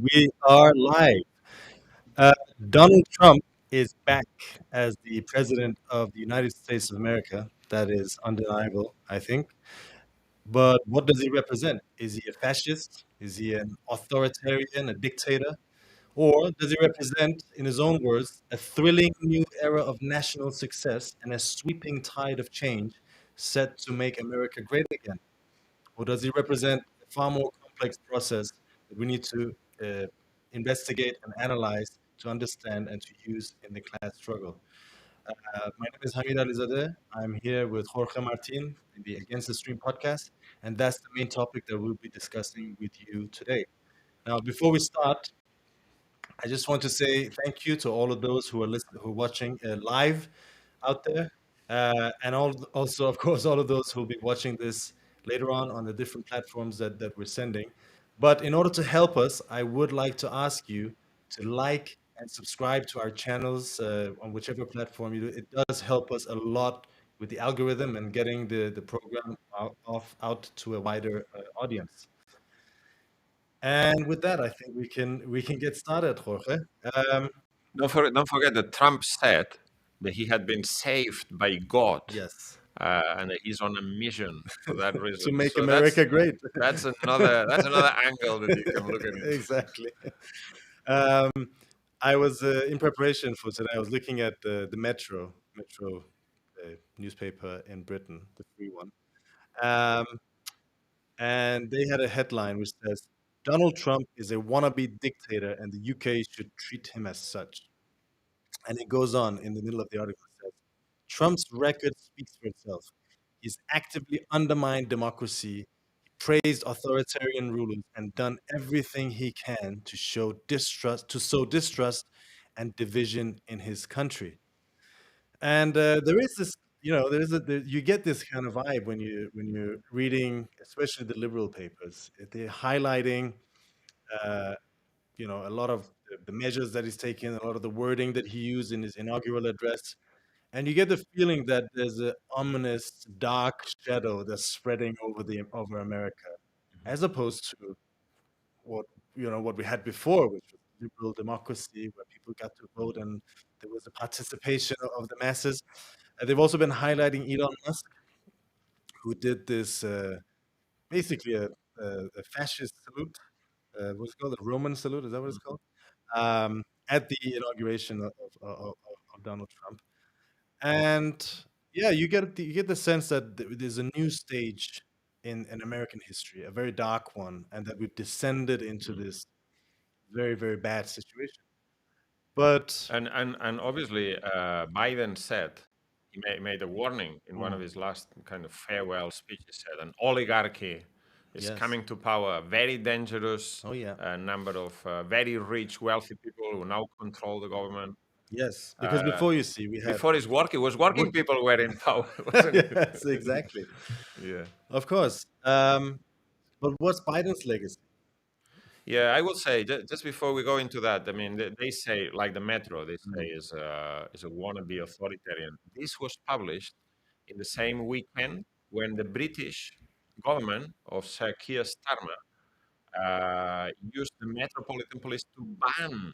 We are live. Uh, Donald Trump is back as the president of the United States of America. That is undeniable, I think. But what does he represent? Is he a fascist? Is he an authoritarian, a dictator? Or does he represent, in his own words, a thrilling new era of national success and a sweeping tide of change set to make America great again? Or does he represent a far more complex process that we need to investigate and analyze to understand and to use in the class struggle? My name is Hamid Alizadeh. I'm here with Jorge Martín in the Against the Stream podcast, and that's the main topic that we'll be discussing with you today. Now, before we start, I just want to say thank you to all of those who are listening, who are watching live out there, and also, of course, all of those who will be watching this later on the different platforms that we're sending. But in order to help us, I would like to ask you to like and subscribe to our channels on whichever platform you do. It does help us a lot with the algorithm and getting the program out to a wider audience. And with that, I think we can get started, Jorge. Um, Don't forget that Trump said that he had been saved by God, yes, and that he's on a mission for that to reason. make So America great. that's another angle that you can look at it. Exactly. Um, I was in preparation for today. I was looking at the Metro newspaper in Britain, the free one, um, and they had a headline which says, "Donald Trump is a wannabe dictator, and the UK should treat him as such." And it goes on in the middle of the article. It says, Trump's record speaks for itself. He's actively undermined democracy, praised authoritarian rulers, and done everything he can to sow distrust and division in his country. And there is this, you get this kind of vibe when you're reading, especially the liberal papers. They're highlighting, uh, a lot of the measures that he's taken, a lot of the wording that he used in his inaugural address, and you get the feeling that there's an ominous dark shadow that's spreading over America, as opposed to what what we had before, which was liberal democracy, where people got to vote and there was a participation of the masses. They've also been highlighting Elon Musk, who did this basically a fascist salute. What's it called? A Roman salute? Is that what it's called? At the inauguration of Donald Trump. And yeah, you get the sense that there's a new stage in American history, a very dark one, and that we've descended into Mm. this very, very bad situation. But And obviously, Biden said he made a warning in one of mm, his last kind of farewell speeches. Said an oligarchy is yes, coming to power, very dangerous oh yeah, number of very rich, wealthy people who now control the government. yes, because Uh, before you see, we had Before it was working working. people were in power, wasn't it? Yes, exactly, Yeah. of course. But what's Biden's legacy? Yeah, I would say just before we go into that, I mean, they say like the Metro, they say Mm, is a wannabe authoritarian. This was published in the same weekend when the British government of Sir Keir Starmer used the Metropolitan Police to ban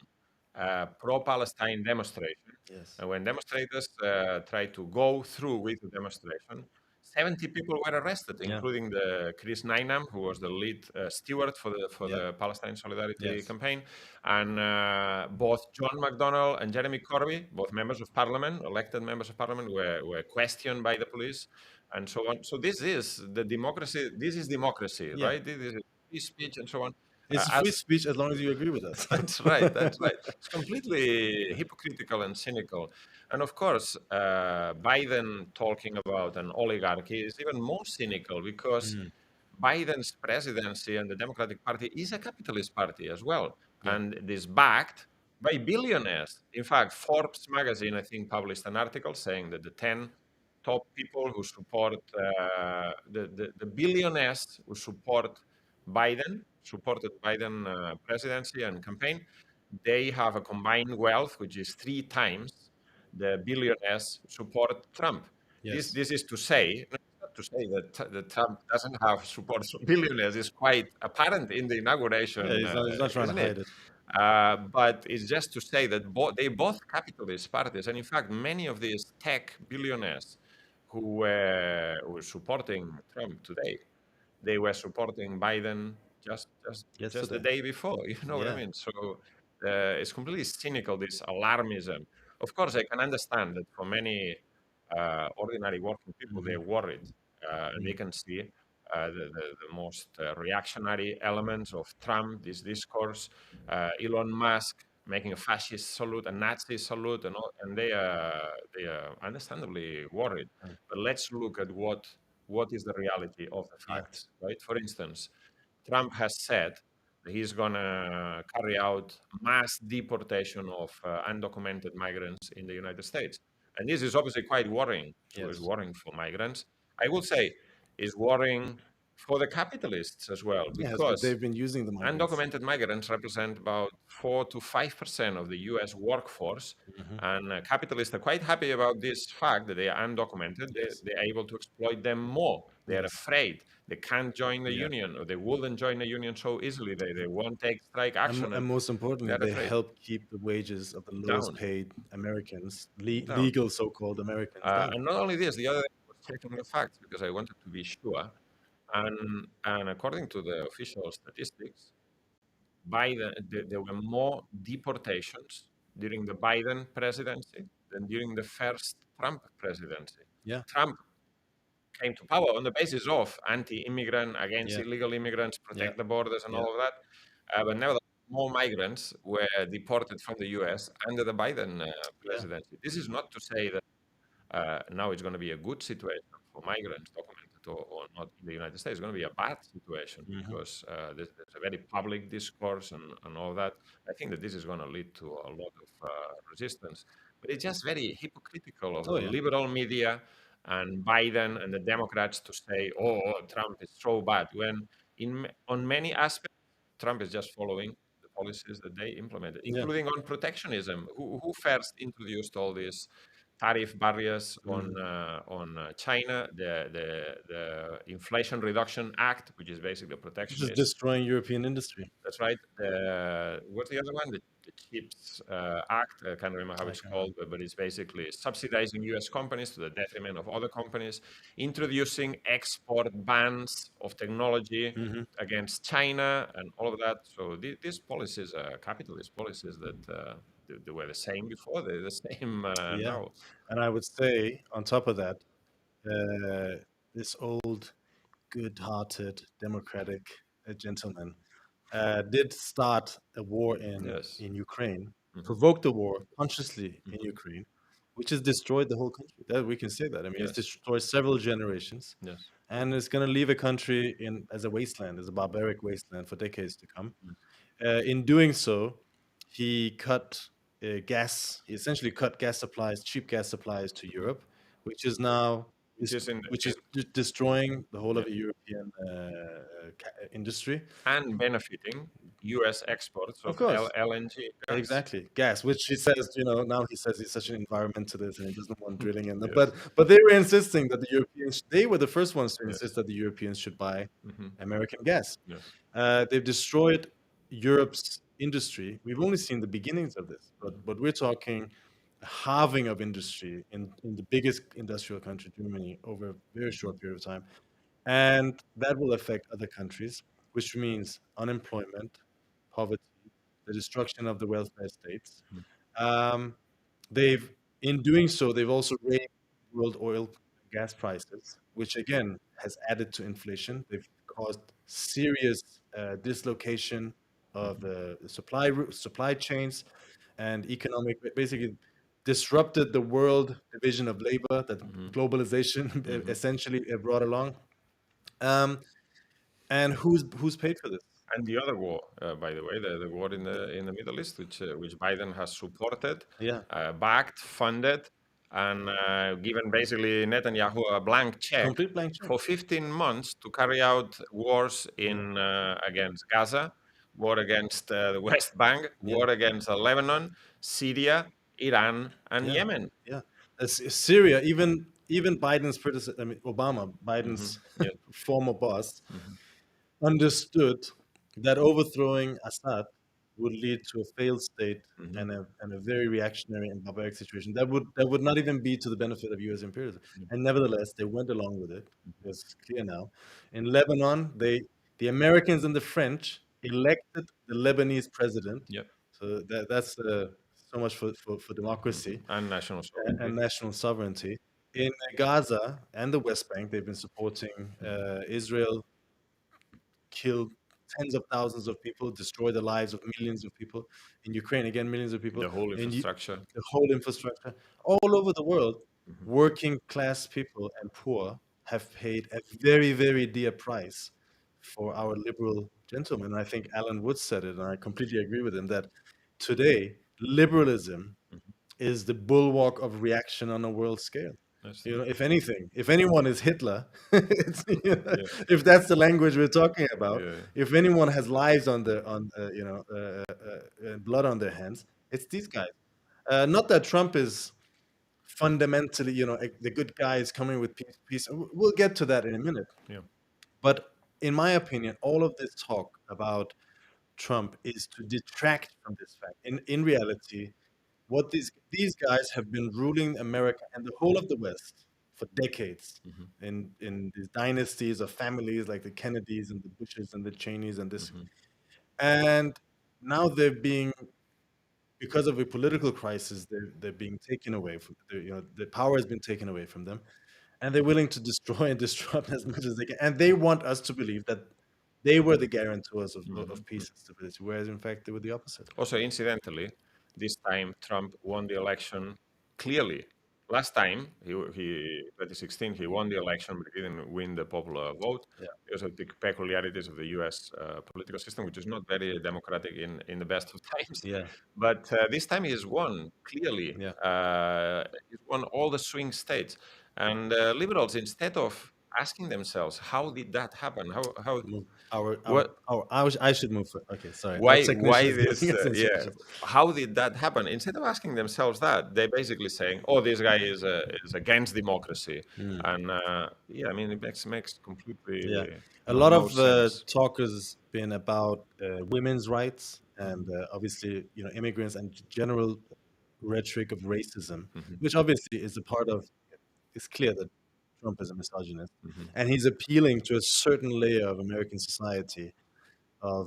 pro-Palestine demonstration. yes, And when demonstrators tried to go through with the demonstration, 70 people were arrested, yeah, including the Chris Nainam, who was the lead steward for yeah, the Palestine Solidarity yes, campaign, and both John McDonnell and Jeremy Corbyn, both members of parliament, elected members of parliament, were questioned by the police, and so on. So this is the democracy. This is democracy, yeah. right? This is free speech and so on. It's free As speech as long as you agree with us. That's right. That's right. It's completely hypocritical and cynical. And of course, Biden talking about an oligarchy is even more cynical because Mm, Biden's presidency and the Democratic Party is a capitalist party as well. yeah. And it is backed by billionaires. In fact, Forbes magazine, I think, published an article saying that the 10 top people who support the billionaires who supported Biden presidency and campaign, they have a combined wealth which is 3 times the billionaires support Trump. This Yes. this is to say, no, it's not to say that Trump doesn't have support from billionaires is quite apparent in the Yeah, inauguration, he's not trying to isn't it? hide it. But it's just to say that they both capitalist parties, and in fact, many of these tech billionaires who were supporting Trump today, they were supporting Biden just the Yesterday. day before. You know what I Yeah. mean? So it's completely cynical, this alarmism. Of course, I can understand that for many ordinary working people, Hmm. they're worried. They can see the most reactionary elements of Trump, this discourse, Elon Musk making a fascist salute, a Nazi salute, and they are understandably worried. But let's look at what is the reality of the Yeah. facts, right? For instance, Trump has said that he's going to carry out mass deportation of undocumented migrants in the United States. And this is obviously quite worrying. So it's Yes. worrying for migrants. I would say it's worrying for the capitalists as well, Yes, but because they've been using the migrants. undocumented migrants represent about 4 to 5% of the U.S. workforce, Hmm. and capitalists are quite happy about this fact that they are undocumented. Yes. They're able to exploit them more. They're Yes. afraid they can't join the Yeah. union, or they wouldn't join the union so easily. They won't take strike action, And and most importantly, they're they afraid. help keep the wages of the lowest Down, paid Americans, down. legal so-called Americans, down. And not only this, the other thing was checking the facts because I wanted to be sure. And according to the official statistics, there were more deportations during the Biden presidency than during the first Trump presidency. Yeah. Trump came to power on the basis of anti-immigrant, against Yeah. illegal immigrants, Yeah. protect the borders, and Yeah. all of that. But nevertheless, more migrants were deported from the U.S. under the Biden Yeah. presidency. This is not to say that now it's going to be a good situation for migrants, documented or not in the United States. It's going to be a bad situation Hmm. because there's a very public discourse and all that. I think that this is going to lead to a lot of resistance. But it's just very hypocritical of Oh the yeah. liberal media and Biden and the Democrats to say, "Oh, Trump is so bad," when on many aspects, Trump is just following the policies that they implemented, Yeah. including on protectionism. Who first introduced all these tariff barriers Hmm. on China, the Inflation Reduction Act, which is basically a Which is protectionist. destroying European industry. That's right. What's the other one? The Chips Act. I can't remember how I it's can remember. called, but it's basically subsidizing U.S. companies to the detriment of other companies, introducing export bans of technology Hmm. against China, and all of that. So these policies are capitalist policies that they were the same before. They're the same Yeah. now. And I would say, on top of that, this old, good-hearted, democratic gentleman did start a war Yes. in Ukraine, Hmm. provoked the war consciously in Hmm. Ukraine, which has destroyed the whole country. That we can say that. I mean, it's Yes. destroyed several generations, Yes. and it's going to leave a country in as a wasteland, as a barbaric wasteland for decades to come. In doing so, he cut gas. He essentially cut gas supplies, cheap gas supplies to Europe, which is now Which is which is destroying the whole yeah, of the European industry. and benefiting U.S. exports Of of course, LNG gas. exactly, gas, which he says, now he says he's such an environmentalist and he doesn't want drilling in them. Yes. But they were insisting that the Europeans, they were the first ones to Yes. insist that the Europeans should buy Hmm. American gas. Yes. They've destroyed Europe's industry. We've only seen the beginnings of this, but we're talking a halving of industry in the biggest industrial country, Germany, over a very short period of time. And that will affect other countries, which means unemployment, poverty, the destruction of the welfare states. Hmm. Um, they've, in doing so, they've also raised world oil and gas prices, which again has added to inflation. They've caused serious dislocation of Hmm. the supply chains and economic, basically disrupted the world division of labor that Hmm. globalization Hmm. essentially brought along. Um, and who's paid for this? And the other war, by the way, the war in the Middle East, which Biden has supported, Yeah, backed, funded, and given basically Netanyahu a blank check complete blank check. for 15 months to carry out wars Yeah, in against Gaza, war against the West Bank, yeah, war against Lebanon, Syria, Iran, and yeah, Yemen. yeah. Syria, even even Biden's I mean, Obama, Hmm. Biden's Yeah. former boss, Hmm. understood that overthrowing Assad would lead to a failed state Hmm. and a very reactionary and barbaric situation that would not even be to the benefit of U.S. imperialism. Yeah. And nevertheless, they went along with it. It's clear now. In Lebanon, the Americans and the French elected the Lebanese president. Yeah. So that's so much for democracy And national and sovereignty. national sovereignty. In Gaza and the West Bank, they've been supporting Israel, killed tens of thousands of people, destroy the lives of millions of people. In Ukraine, again, millions of people. The whole In infrastructure. the whole infrastructure, all over the world, Hmm. working class people and poor have paid a very, very dear price for our liberal gentlemen. And I think Alan Woods said it, and I completely agree with him that today liberalism Hmm. is the bulwark of reaction on a world scale. That's You it. know, if anything, if anyone is Hitler, Yeah. if that's the language we're talking about, Yeah. if anyone has lives on the on blood on their hands, it's these guys. Not that Trump is fundamentally, the good guy is coming with peace. Peace. We'll get to that in a minute. Yeah. But in my opinion, all of this talk about Trump is to detract from this fact. In reality, what these guys have been ruling America and the whole of the West for decades Hmm. in these dynasties of families like the Kennedys and the Bushes and the Cheneys and this, Hmm. and now they're being, because of a political crisis, they're being taken away from the power has been taken away from them, and they're willing to destroy and disrupt as much as they can, and they want us to believe that they were the guarantors of Hmm. peace and stability, whereas in fact they were the opposite. Also, incidentally, this time Trump won the election clearly. Last time, 2016, he won the election, but he didn't win the popular vote Yeah, because of the peculiarities of the U.S. Political system, which is not very democratic in the best of times. yeah, But this time he has won clearly. yeah. He's won all the swing states. And liberals, instead of asking themselves, how did that happen? How Move our our what our. I should move. Okay, sorry. Our why technician is this giving us yeah, instructions. how did that happen? Instead of asking themselves that, they're basically saying, oh, this guy is against democracy. Mm, And yeah, I mean, it makes completely yeah, a lot no of sense. talk has been about women's rights and Hmm. obviously immigrants and general rhetoric of racism, Hmm. which obviously is a part of. It's clear that Trump is a misogynist, Hmm. and he's appealing to a certain layer of American society of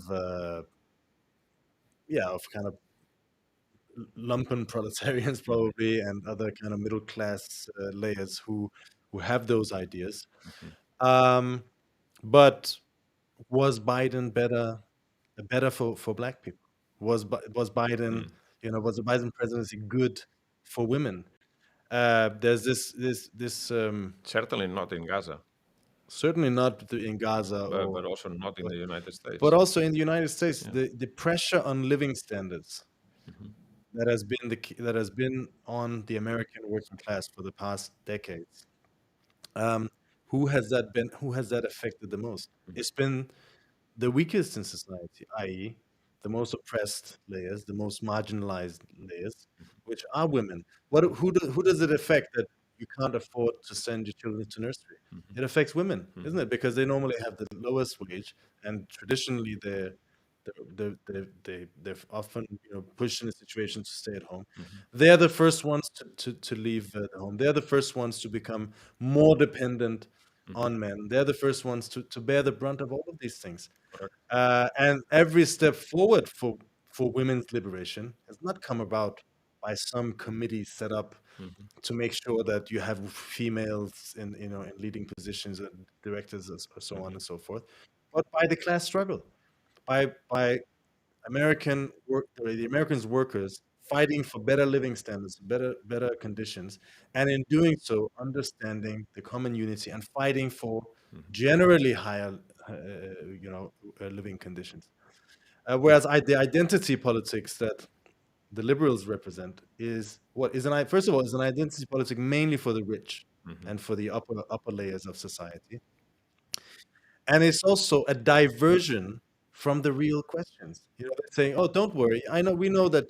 of kind of lumpen proletarians Hmm. probably and other kind of middle class layers who have those ideas. Hmm. Um, but was Biden better for black people? Was Biden, Mm. was the Biden presidency good for women? There's Certainly not in Gaza, certainly not in Gaza, but also not in but the United but States. also in the United States, Yeah. the pressure on living standards Hmm. that has been on the American working class for the past decades. Um, who has that affected the most? It's been the weakest in society, i.e., the most oppressed layers, the most marginalized layers, which are women. Who does it affect that you can't afford to send your children to nursery? Hmm. It affects women, isn't Hmm. it? Because they normally have the lowest wage, and traditionally they're often pushed in a situation to stay at home. Hmm. They're the first ones to leave the home. They're the first ones to become more dependent Hmm. on men. They're the first ones to bear the brunt of all of these things. Correct. And every step forward for women's liberation has not come about by some committee set up Hmm. to make sure that you have females in in leading positions and directors and so on Hmm. and so forth, but by the class struggle, by the Americans workers fighting for better living standards, better conditions, and in doing so, understanding the common unity and fighting for Hmm. generally higher, living conditions. Whereas the identity politics that the liberals represent is what is an first of all is an identity politic mainly for the rich Hmm. and for the upper layers of society, and it's also a diversion from the real questions. They're saying, "Oh, don't worry. We know that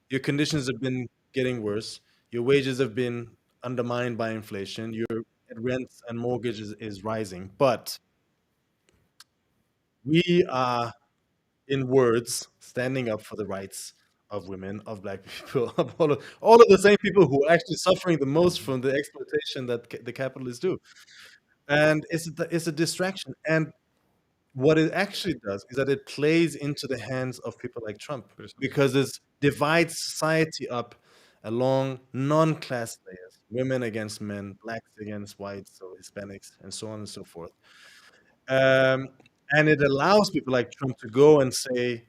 your conditions have been getting worse. Your wages have been undermined by inflation. Your rents and mortgages is rising, but we are, in words, standing up for the rights of women, of black people, of all of the same people who are actually suffering the most Mhm. from the exploitation that the capitalists do. And it's a distraction. And what it actually does is that it plays into the hands of people like Trump, Precisely. because it divides society up along non-class layers: women against men, blacks against whites, or Hispanics, and so on and so forth. Um, and it allows people like Trump to go and say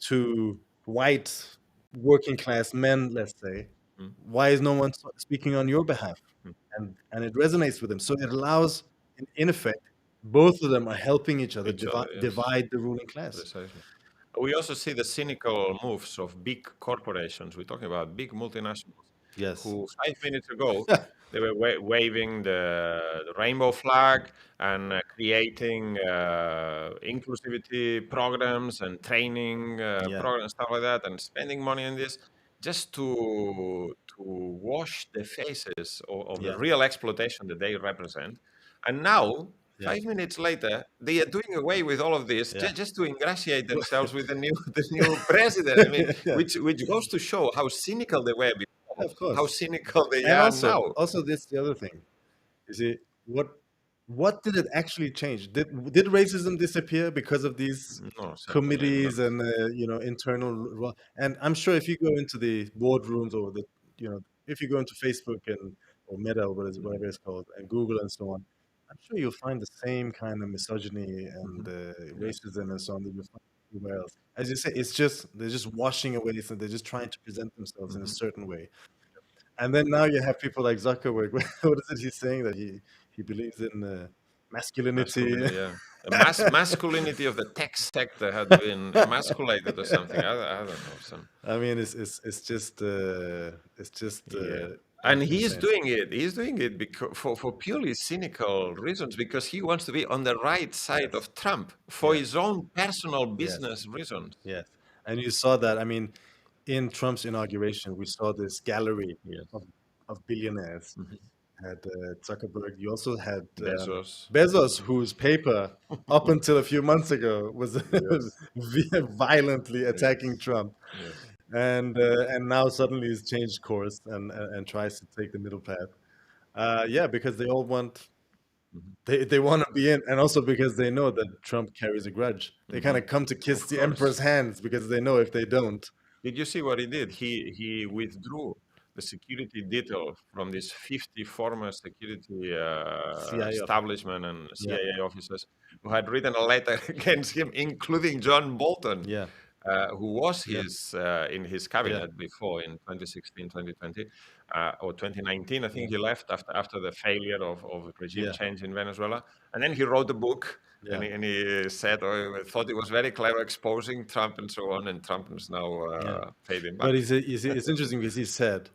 to white working class men, let's say, Mm, why is no one speaking on your behalf? mm. And it resonates with them. So it allows, in effect, both of them are helping each other Each other, yes, divide the ruling class. precisely. We also see the cynical moves of big corporations. We're talking about big multinationals Yes. who 5 minutes ago they were waving the rainbow flag and creating inclusivity programs and training Yeah. programs, stuff like that, and spending money on this just to wash the faces of the Yeah. real exploitation that they represent. And now, Yeah. 5 minutes later, they are doing away with all of this Yeah. just to ingratiate themselves with the new the new president. I mean, Yeah. which goes to show how cynical they were before, Of how course. cynical they And are also, now. this the other thing. You see, what did it actually change? Did racism disappear because of these No, certainly not. committees and internal and I'm sure if you go into the boardrooms, or the if you go into Facebook and or Meta, or Mhm, whatever it's called, and Google and so on, I'm sure you'll find the same kind of misogyny and mhm. Yes. racism and so on that you'll find everywhere else. As you say, it's just they're just washing away, so they're just trying to present themselves in a Mhm. certain way. And then now you have people like Zuckerberg. What is it he's saying? That he believes in masculinity. Masculinity, yeah. The masculinity of the tech sector had been emasculated or something. I don't know. Some I mean, it's just Yeah. And he's insane. doing it. He's doing it because for purely cynical reasons, because he wants to be on the right side Yes, of Trump for yes, his own personal yes, business reasons. yes. And you saw that. I mean, in Trump's inauguration, we saw this gallery Yes. of billionaires. Mhm. Had Zuckerberg. You also had Bezos. Bezos, whose paper up until a few months ago was Yes. violently attacking Yes. Trump, Yes. and now suddenly he's changed course and tries to take the middle path. Yeah, because they all want Mhm. they want to be in, and also because they know that Trump carries a grudge. They kind Mhm. of come to kiss Of the course. emperor's hands because they know if they don't, Did you see what he did? He withdrew the security detail from these 50 former security CIA officer. establishment and Yeah, CIA officers who had written a letter against him, including John Bolton, yeah, who was yeah, his in his yeah, cabinet before in 2016, 2020, or 2019. I yeah, think he left after the failure of regime yeah, change in Venezuela, and then he wrote a book. yeah. And he said, oh, I thought it was very clever exposing Trump and so on, and Trump is now Yeah. paid him But back. it's interesting because he said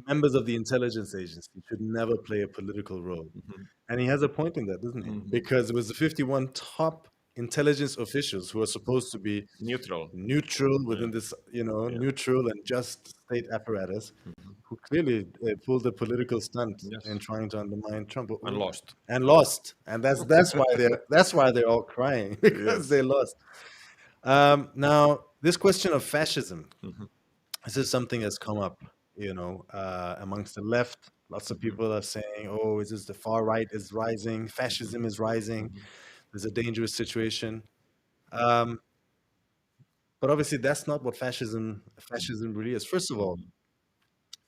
members of the intelligence agency should never play a political role. Mhm, And he has a point in that, doesn't he? mhm. Because it was the 51 top intelligence officials who are supposed to be Neutral. neutral Yeah, within this, yeah. neutral and just state apparatus, Mhm. who clearly pulled a political stunt in Yes, trying to undermine Trump, and lost. and lost. And that's why they're all crying because Yes. they lost. Now, this question of fascism, Mhm, this is something that's come up, amongst the left. Lots of mhm, people are saying, "Oh, is this the far right is rising? mhm, Fascism is rising. mhm, There's a dangerous situation." Um, but obviously, that's not what fascism really is. First of all, mhm,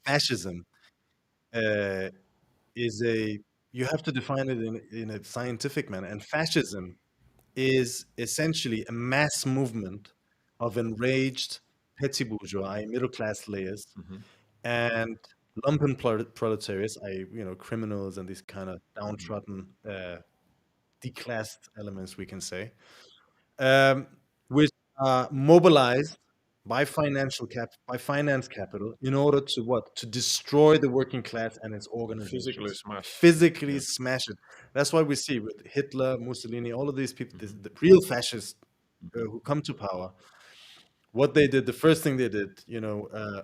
fascism uh, is a you have to define it in a scientific manner, and fascism is essentially a mass movement of enraged petty bourgeois, middle class layers, mhm, and lumpen proletariats, criminals and these kind of mhm, downtrodden, declassed elements, we can say, um, which are mobilized by finance capital in order to what? To destroy the working class and its physically organizations, smash. physically Yeah. smash it. That's why we see with Hitler, Mussolini, all of these people, Mhm, the real fascists mhm, who come to power, what they did, the first thing they did,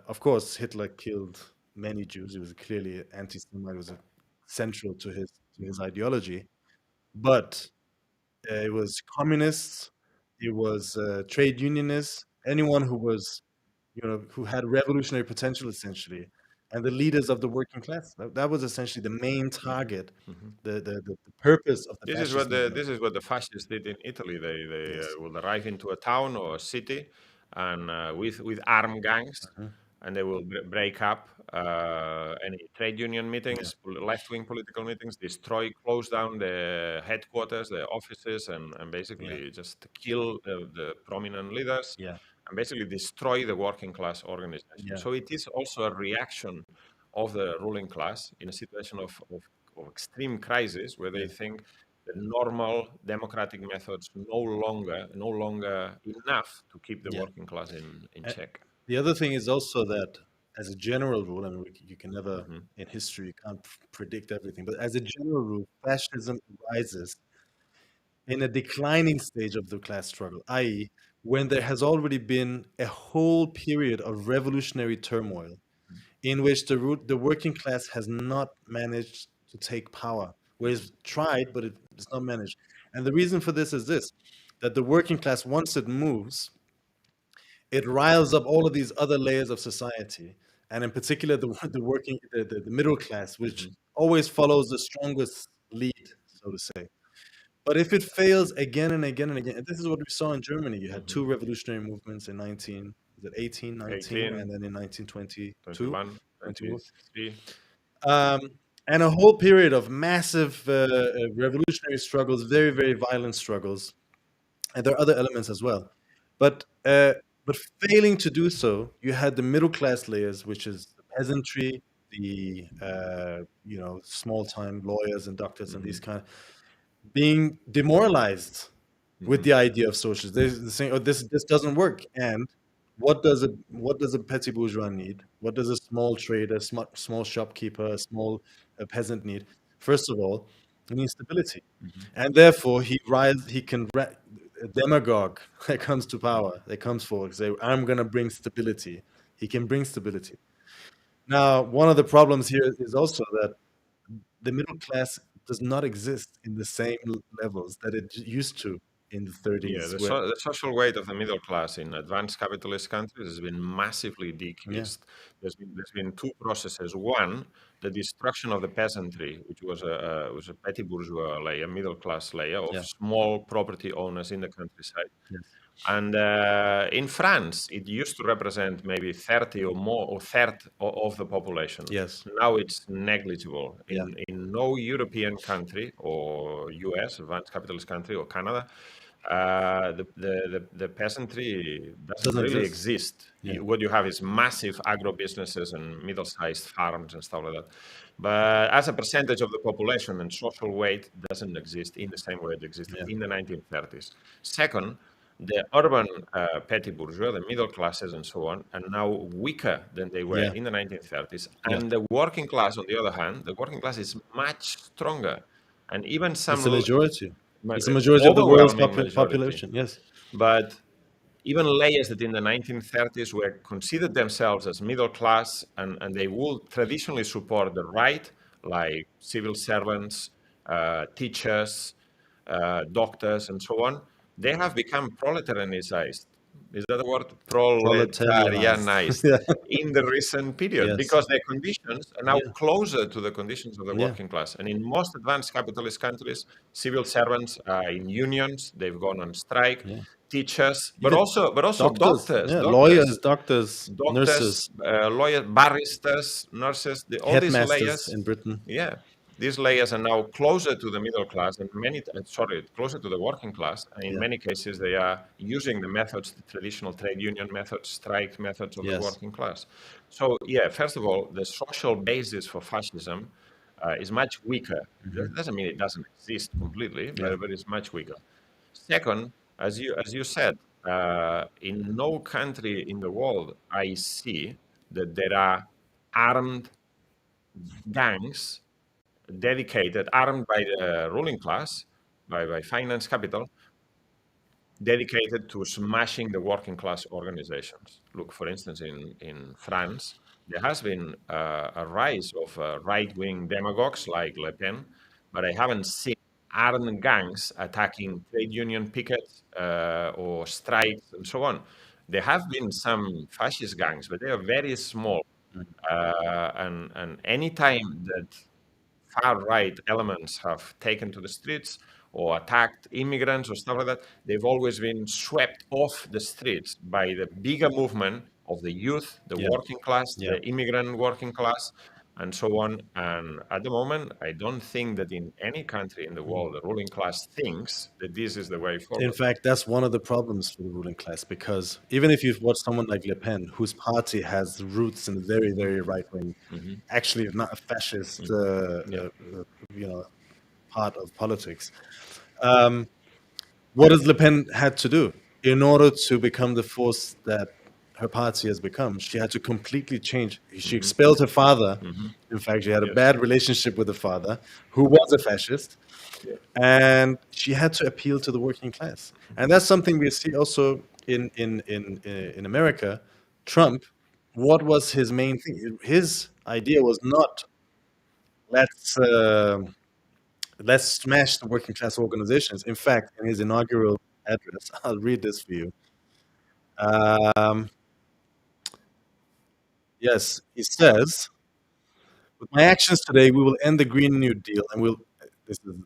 of course, Hitler killed. many Jews. He was clearly anti-Semite. It was central to his ideology. But it was communists. It was trade unionists. Anyone who was, who had revolutionary potential, essentially, and the leaders of the working class. That was essentially the main target, Mhm. the purpose of the fascist movement. This is what the fascists did in Italy. They Yes. will arrive into a town or a city, and with armed gangs, Mhm. and they will break up any trade union Yeah. meetings, left wing political meetings, destroy, close down the headquarters, the offices, and Yeah. basically just kill the prominent leaders, Yeah. and basically destroy the working class organization. Yeah. So it is also a reaction of the ruling class in a situation of extreme crisis where they Yeah. think the normal democratic methods no longer enough to keep the Yeah. working class in Uh, check. The other thing is also that, as a general rule, I mean, you can never, Hmm. in history, you can't predict everything, but as a general rule, fascism arises in a declining stage of the class struggle, i.e., when there has already been a whole period of revolutionary turmoil in which the working class has not managed to take power, where it's tried, but it's not managed. And the reason for this is this, that the working class, once it moves, it riles up all of these other layers of society, and in particular the middle class, which Hmm. always follows the strongest lead, so to say. But if it fails again and again and again, and this is what we saw in Germany, you had Hmm. two revolutionary movements in 19, is it 18, 19, 18, and then in 1922, 21, 21. 23. Um, and a whole period of massive revolutionary struggles, very, very violent struggles, and there are other elements as well. But failing to do so, you had the middle class layers, which is the peasantry, the small time lawyers and doctors and Hmm. these kind, being demoralized with Hmm. the idea of socialism. They're saying, "Oh, this doesn't work." And what does a petty bourgeois need? What does a small trader, small shopkeeper, a small peasant need? First of all, he needs stability, Hmm. and therefore he can a demagogue that comes to power, that comes forward, say, "I'm going to bring stability." He can bring stability. Now, one of the problems here is also that the middle class does not exist in the same levels that it used to in the Yeah, 30s, where the social weight of the middle class in advanced capitalist countries has been massively yeah, decreased. There's been two processes. One, the destruction of the peasantry, which was a petty bourgeois layer, middle class layer of yeah, small property owners in the countryside. yes, And in France, it used to represent maybe 30 or more, or third of the population. yes, Now it's negligible. yeah, In no European country or US, advanced capitalist country, or Canada, the peasantry doesn't doesn't really exist. exist. Yeah, What you have is massive agro businesses and middle-sized farms and stuff like that. But as a percentage of the population and social weight, doesn't exist in the same way it existed yeah, in the 1930s. Second, the urban petty bourgeois, the middle classes and so on, are now weaker than they were yeah, in the 1930s. yes. And the working class, on the other hand, the working class is much stronger. And even It's the some majority. It's the majority of the world's overwhelming majority. population. Yes, But even layers that in the 1930s were considered themselves as middle class, and they would traditionally support the right, like civil servants, teachers, doctors, and so on, they have become proletarianized. Is that a word? proletarianized. Proletarianized Yeah, in the recent period yes, because their conditions are now yeah, closer to the conditions of the yeah, working class. And in most advanced capitalist countries, civil servants are in unions, they've gone on strike, yeah. teachers, but Even also doctors, doctors, yeah, lawyers, doctors, doctors, nurses, lawyers, barristers, nurses, all these headmasters layers, in Britain. yeah, these layers are now closer to the middle class and closer to the working class. And in Yeah, many cases, they are using the methods, the traditional trade union methods, strike methods of the yes, working class. So, yeah, first of all, the social basis for fascism is much weaker. hmm, That doesn't mean it doesn't exist completely, yeah, but it's much weaker. Second, as you said, in no country in the world I see that there are armed gangs dedicated, armed by the ruling class, by finance capital, dedicated to smashing the working class organizations. Look, for instance, in France, there has been a rise of right-wing demagogues like Le Pen, but I haven't seen armed gangs attacking trade union pickets or strikes and so on. There have been some fascist gangs, but they are very small. And any time that far-right elements have taken to the streets or attacked immigrants or stuff like that, they've always been swept off the streets by the bigger movement of the youth, the Yeah, working class, yeah. the immigrant working class, and so on. And at the moment, I don't think that in any country in the world, the ruling class thinks that this is the way In forward. fact, that's one of the problems for the ruling class because even if you've watched someone like Le Pen, whose party has roots in the very, very right wing, Hmm. actually not a fascist, Yeah. you know, part of politics. Um, what has Le Pen had to do in order to become the force that her party has become? She had to completely change. She Hmm. expelled her father. Hmm. In fact, she had a Yes. bad relationship with the father, who was a fascist, Yeah. and she had to appeal to the working class. And that's something we see also in America. Trump, what was his main thing? His idea was not let's let's smash the working class organizations. In fact, in his inaugural address, I'll read this for you. Um, yes, he says, "With my actions today, we will end the Green New Deal, and we'll."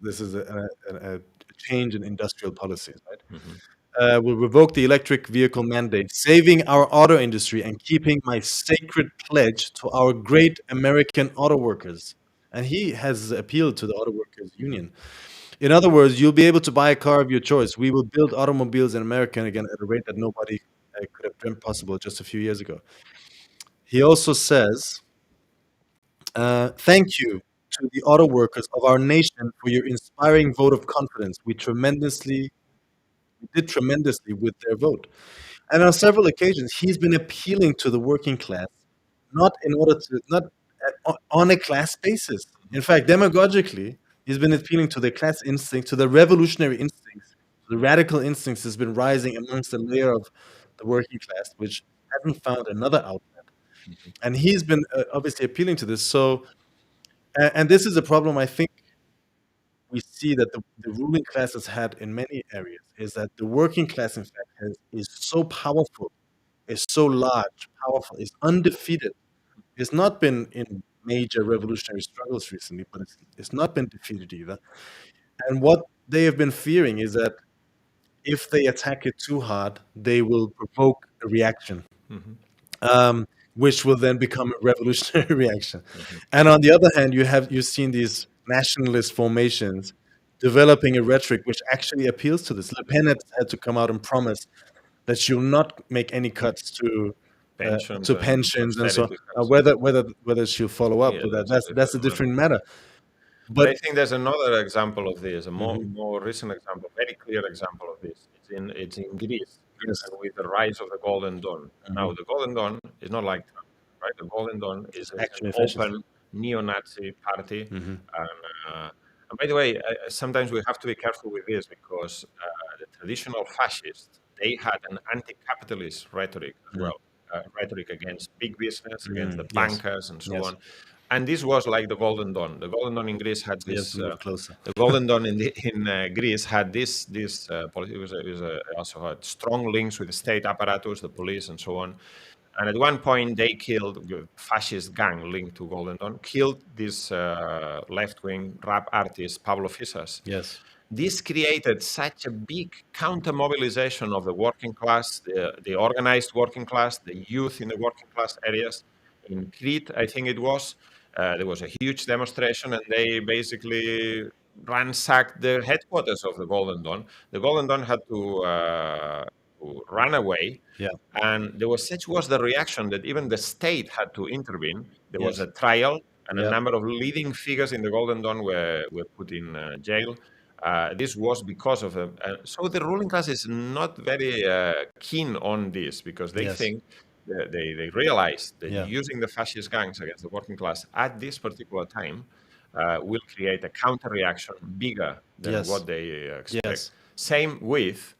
This is a change in industrial policies, right? Hmm. Will revoke the electric vehicle mandate, saving our auto industry and keeping my sacred pledge to our great American auto workers. And he has appealed to the auto workers union. In other words, you'll be able to buy a car of your choice. We will build automobiles in America again at a rate that nobody could have dreamt possible just a few years ago. He also says, thank you to the auto workers of our nation for your inspiring vote of confidence. We did tremendously with their vote. And on several occasions, he's been appealing to the working class, not in order to, not on a class basis. In fact, demagogically, he's been appealing to the class instinct, to the revolutionary instincts, the radical instincts has been rising amongst the layer of the working class, which hasn't found another outlet. And he's been obviously appealing to this. So, and this is a problem I think we see that the ruling class has had in many areas is that the working class, in fact, is so powerful, is so large, powerful, is undefeated. It's not been in major revolutionary struggles recently, but it's not been defeated either. And what they have been fearing is that if they attack it too hard, they will provoke a reaction, Hmm. which will then become a revolutionary reaction. Hmm. And on the other hand, you've seen these nationalist formations developing a rhetoric which actually appeals to this. Le Pen had to come out and promise that she'll not make any cuts Pensions to and pensions and so on. austerity cuts. Whether she'll follow up Yeah, with that, that's a that's a different matter. different matter. But But I think there's another example of this, a Mhm. more recent example, very clear example of this. It's in Greece, Yes. and with the rise of the Golden Dawn. Now, Mhm. the Golden Dawn is not like Trump, right? The Golden Dawn It's is an actually fascist. open neo-Nazi party. Mhm. And by the way, sometimes we have to be careful with this because the traditional fascists, they had an anti-capitalist rhetoric as Mm. well, rhetoric against big business, against the Mm. Yes. bankers, and so Yes. on. And this was like the Golden Dawn. The Golden Dawn in Greece had You have this. to move closer. The Golden Dawn in Greece had this policy. Also had strong links with the state apparatus, the police, and so on. And at one point, they killed the fascist gang linked to Golden Dawn, killed this left-wing rap artist Pablo Fisas. Yes. This created such a big counter mobilization of the working class, the organized working class, the youth in the working class areas. In Crete, I think it was, there was a huge demonstration and they basically ransacked the headquarters of the Golden Dawn. The Golden Dawn had to run away. Yeah. And there was such was the reaction that even the state had to intervene. There was Yes. a trial, and a Yeah. number of leading figures in the Golden Dawn were put in jail. This was because of so the ruling class is not very keen on this because they Yes. think they realize that Yeah. using the fascist gangs against the working class at this particular time will create a counter reaction bigger than Yes. what they expect. Yes. Same with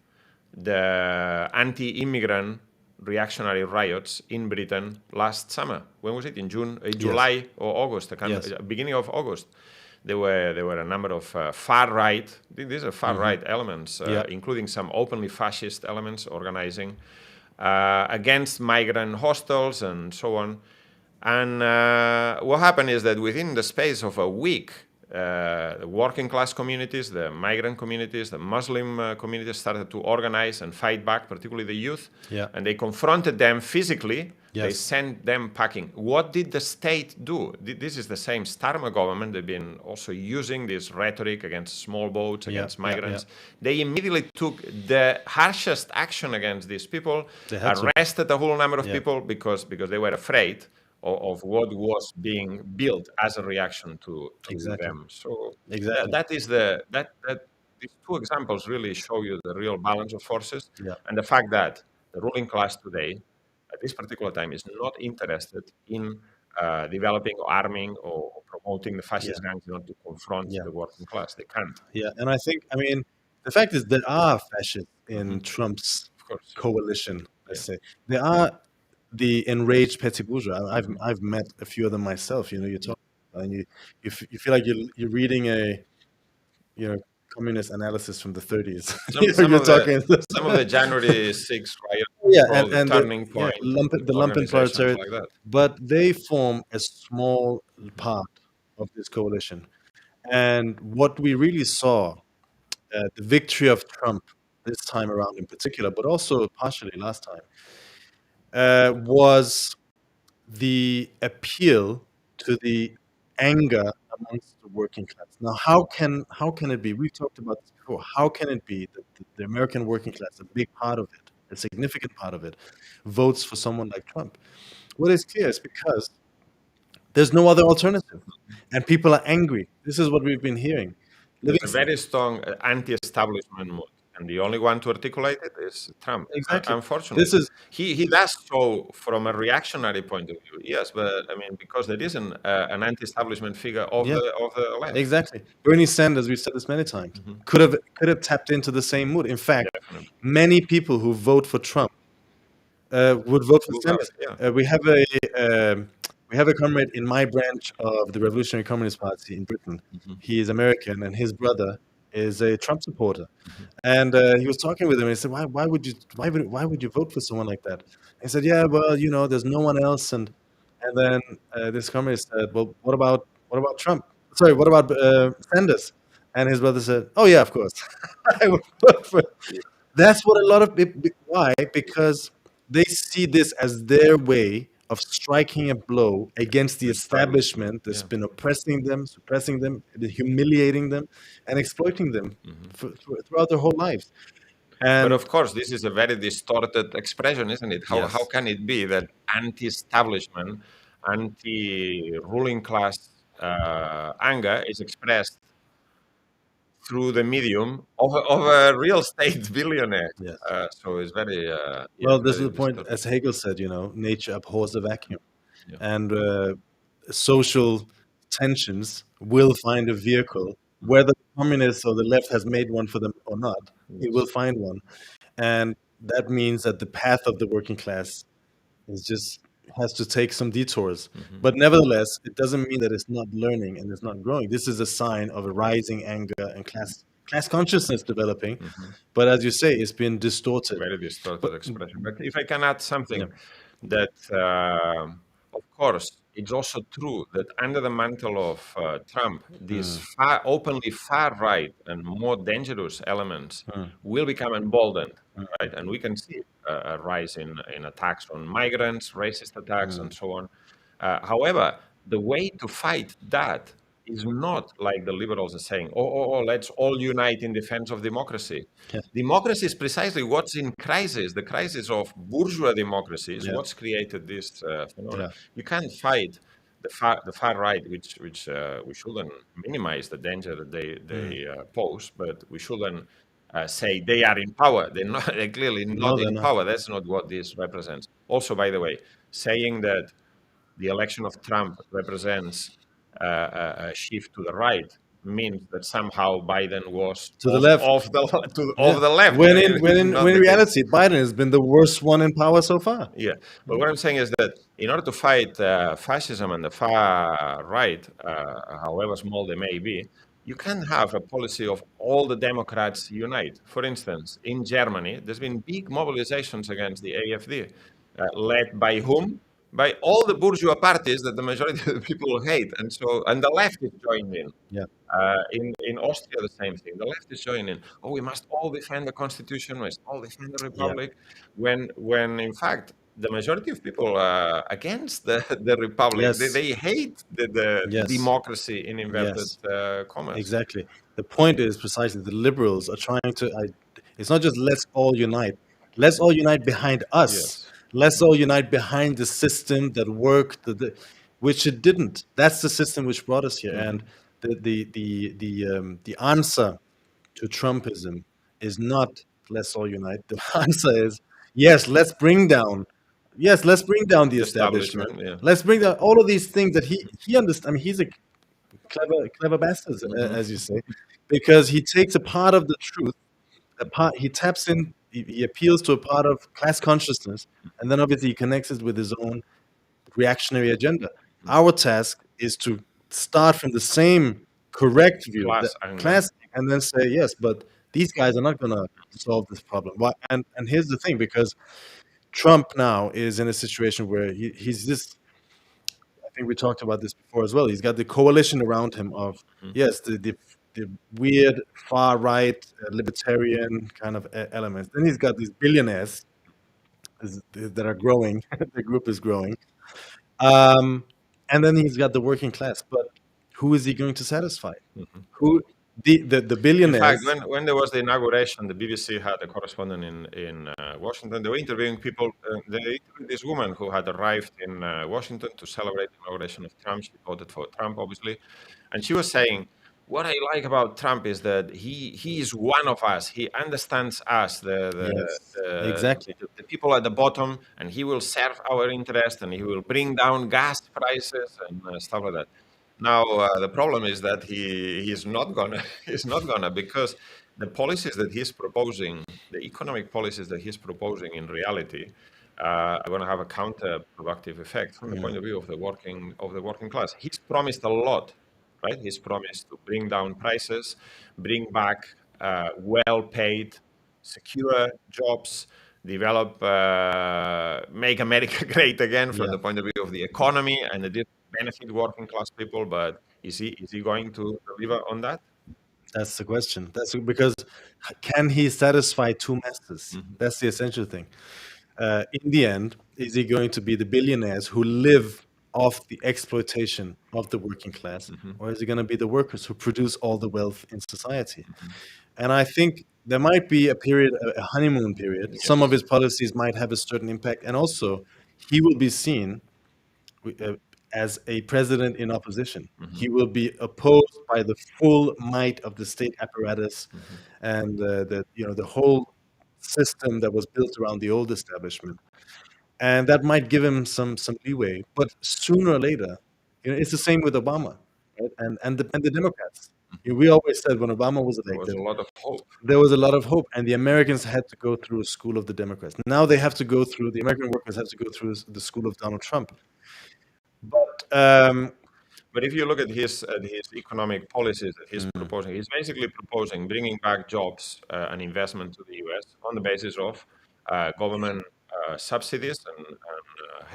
the anti-immigrant reactionary riots in Britain last summer. When was it? In June, Yes. July or August? Yes. Beginning of August. There were a number of far right. These are far right elements, Yeah. including some openly fascist elements organizing against migrant hostels and so on. And what happened is that within the space of a week, the working class communities, the migrant communities, the Muslim communities started to organize and fight back, particularly the youth. Yeah. And they confronted them physically. They Yes. sent them packing. What did the state do? This is the same Starmer government. They've been also using this rhetoric against small boats, against migrants. They immediately took the harshest action against these people, arrested a whole number of people because they were afraid of what was being built as a reaction to them. So that is that these two examples really show you the real balance of forces and the fact that the ruling class today, at this particular time, is not interested in developing or arming or promoting the fascist gangs in order to confront the working class. They can't. Yeah, and I think, I mean, the fact is there are fascists in Trump's coalition, let's say. There are the enraged petty bourgeois. I've met a few of them myself. You know, you talk and you feel like you're reading a communist analysis from the 30s. Some of the January 6th riots, and the turning point, the lumpen proletariat, like that. But they form a small part of this coalition. And what we really saw, the victory of Trump this time around in particular, but also partially last time, was the appeal to the anger amongst the working class. Now, how can it be? We've talked about this before. How can it be that the American working class, a big part of it, a significant part of it, votes for someone like Trump? What is clear is because there's no other alternative, and people are angry. This is what we've been hearing. There's a very strong anti-establishment mood, and the only one to articulate it is Trump. Exactly. Unfortunately, he does so from a reactionary point of view. Yes, but I mean, because there is an anti-establishment figure of the left. Exactly. Bernie Sanders, we've said this many times, could have tapped into the same mood. In fact, many people who vote for Trump would vote for Sanders. We have a comrade in my branch of the Revolutionary Communist Party in Britain. He is American, and his brother is a Trump supporter. And he was talking with him, and he said, "Why would you vote for someone like that?" He said, "Yeah, well, there's no one else." And then this comrade said, "Well, what about Trump? Sorry, what about Sanders?" And his brother said, "Oh yeah, of course." I would vote for. That's what a lot of people. Why? Because they see this as their way of striking a blow against the establishment that's been oppressing them, suppressing them, humiliating them, and exploiting them throughout their whole lives. But of course, this is a very distorted expression, isn't it? How can it be that anti-establishment, anti-ruling class anger is expressed through the medium of a real estate billionaire? So it's very... well, this is the point, as Hegel said, nature abhors the vacuum. And social tensions will find a vehicle, whether the communists or the left has made one for them or not, it will find one. And that means that the path of the working class has to take some detours. But nevertheless, it doesn't mean that it's not learning and it's not growing. This is a sign of a rising anger and class consciousness developing. But as you say, it's been distorted. Very distorted expression. But if I can add something, that of course, it's also true that under the mantle of Trump, these openly far right and more dangerous elements will become emboldened, right? And we can see a rise in attacks on migrants, racist attacks, and so on. However, the way to fight that is not like the liberals are saying, let's all unite in defense of democracy. Democracy is precisely what's in crisis. The crisis of bourgeois democracy is what's created this phenomenon. You can't fight the far right, which we shouldn't minimize the danger that they pose, but we shouldn't say they are in power. They're clearly not in power. That's not what this represents. Also, by the way, saying that the election of Trump represents a shift to the right means that somehow Biden was To the left. of Yeah. the left. When in It when is in not when in the case. reality, Biden has been the worst one in power so far. Yeah, but what I'm saying is that in order to fight fascism and the far right, however small they may be, you can have a policy of all the Democrats unite. For instance, in Germany, there's been big mobilizations against the AfD, led by whom? By all the bourgeois parties that the majority of the people hate, and the left is joined in. Yeah. In Austria, the same thing. The left is joining. Oh, we must all defend the constitution. We must all defend the Yeah. republic. When in fact the majority of people are against the republic. They, Yes. they hate the Yes. democracy in inverted Yes. commas. Exactly. The point is precisely the liberals are trying to. It's not just let's all unite. Let's all unite behind us. Yes. Let's all unite behind the system that worked, which it didn't. That's the system which brought us here. Hmm. And the answer to Trumpism is not let's all unite. The answer is yes, let's bring down. Yes, let's bring down the The establishment. establishment. Yeah. Let's bring down all of these things that he understands. I mean, he's a clever bastard, Hmm. as you say, because he takes a part of the truth, a part he taps in, he appeals to a part of class consciousness, and then obviously he connects it with his own reactionary agenda. Our task is to start from the same correct view, the Class angle. class, and then say yes, but these guys are not going to solve this problem. Why? And here's the thing, because Trump now is in a situation where he's this. I think we talked about this before as well. He's got the coalition around him of Mhm. yes, the weird far right libertarian kind of elements. Then he's got these billionaires that are growing. The group is growing, um, and then he's got the working class. But who is he going to satisfy? Mhm. Who the In fact, billionaires? when there was the inauguration, the BBC had a correspondent in Washington. They were interviewing people. They interviewed this woman who had arrived in Washington to celebrate the inauguration of Trump. She voted for Trump, obviously, and she was saying, "What I like about Trump is that he is one of us. He understands us, Yes, exactly. the people at the bottom, and he will serve our interest, and he will bring down gas prices and stuff like that." Now the problem is that he's not gonna he's not gonna, because the policies that he's proposing, the economic policies that he's proposing, in reality, are going to have a counterproductive effect from the Mm, point of view of the working class. He's promised a lot, right? He's promised to bring down prices, bring back well-paid, secure jobs, develop, make America great again from yeah, the point of view of the economy, and it benefit working class people. But is he going to deliver on that? that's the question. That's because can he satisfy two masses? Hmm. That's the essential thing. In the end, is he going to be the billionaires who live off the exploitation of the working class, Hmm. or is he going to be the workers who produce all the wealth in society? And I think there might be a period, a honeymoon period. Some of Yes. his policies might have a certain impact, and also he will be seen uh, as a president in opposition. Hmm. He will be opposed by the full might of the state apparatus Hmm. and the whole system that was built around the old establishment, and that might give him some leeway. But sooner or later, it's the same with Obama, right? And the Democrats. We always said when Obama was There was elected, a lot of hope. there was a lot of hope, and the Americans had to go through a school of the Democrats. Now they have to go through the American workers have to go through the school of Donald Trump. But But if you look at his economic policies that he's mm, proposing, he's basically proposing bringing back jobs and investment to the U.S. on the basis of government subsidies and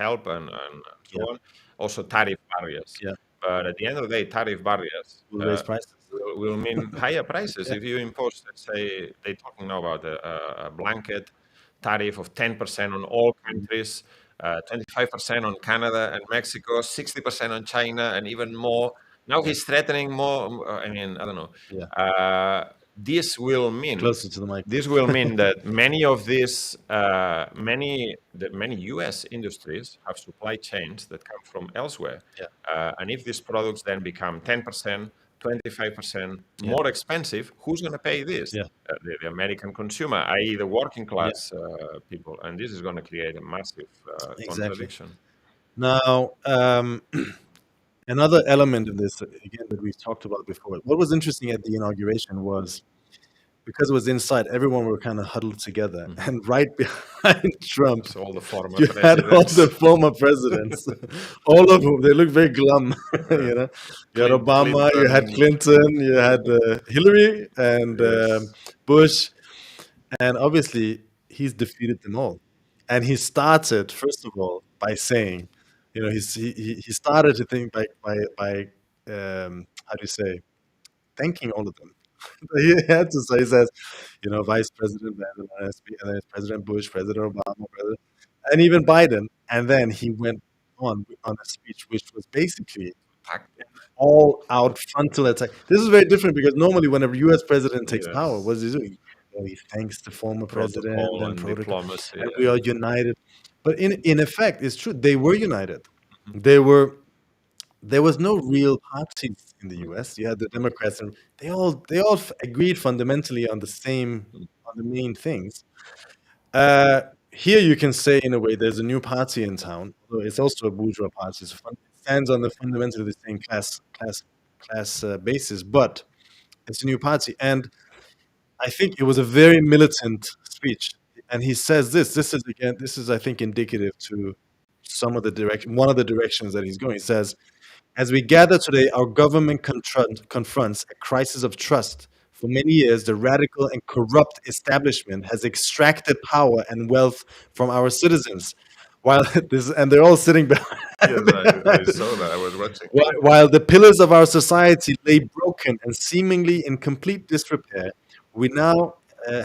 help and so yeah, on. Also tariff barriers. yeah, But at the end of the day, tariff barriers we'll raise prices. will mean higher prices. Yeah, If you impose, let's say, they're talking now about a blanket tariff of 10% on all mm, countries, 25% on Canada and Mexico, 60% on China, and even more. Now yeah, he's threatening more. I mean, I don't know. yeah. This will mean Closer to the mic, this please. will mean that many of these many U.S. industries have supply chains that come from elsewhere, Yeah, and if these products then become 10%, 25% yeah, more expensive, who's going to pay this? yeah, The American consumer, i.e., the working yeah. class people, and this is going to create a massive Exactly. contradiction. Now, Another element in this, again, that we've talked about before. What was interesting at the inauguration was because it was inside, everyone were kind of huddled together, Mhm. and right behind Trump, So all the former you had all presidents, the former presidents, all of whom they look very glum. yeah. You know, you had Obama, you had Clinton, Clinton, you had Hillary, and yes, Bush, and obviously he's defeated them all. And he started first of all by saying, you know, he started to think by how do you say, thanking all of them. He had to say, he says, you know, Vice President Biden, and then President Bush, President Obama, and even Biden. And then he went on a speech which was basically attack, all out frontal attack. This is very different because normally when a U.S. president takes power, what yes, does he do? He thanks the former president protocol and and protocol, diplomacy. and we are united. But in effect, it's true. They were united. They were. There was no real parties in the U.S. You had the Democrats, and they all agreed fundamentally on the same on the main things. Here you can say in a way there's a new party in town, although it's also a bourgeois party. So it stands on the fundamentally the same class basis, but it's a new party, and I think it was a very militant speech. And he says this. This is again. This is I think indicative to some of the direction. One of the directions that he's going. He says as we gather today, our government confronts a crisis of trust. For many years, the radical and corrupt establishment has extracted power and wealth from our citizens. While this, and they're all sitting behind, Yes, I saw that. I was watching. while the pillars of our society lay broken and seemingly in complete disrepair, we now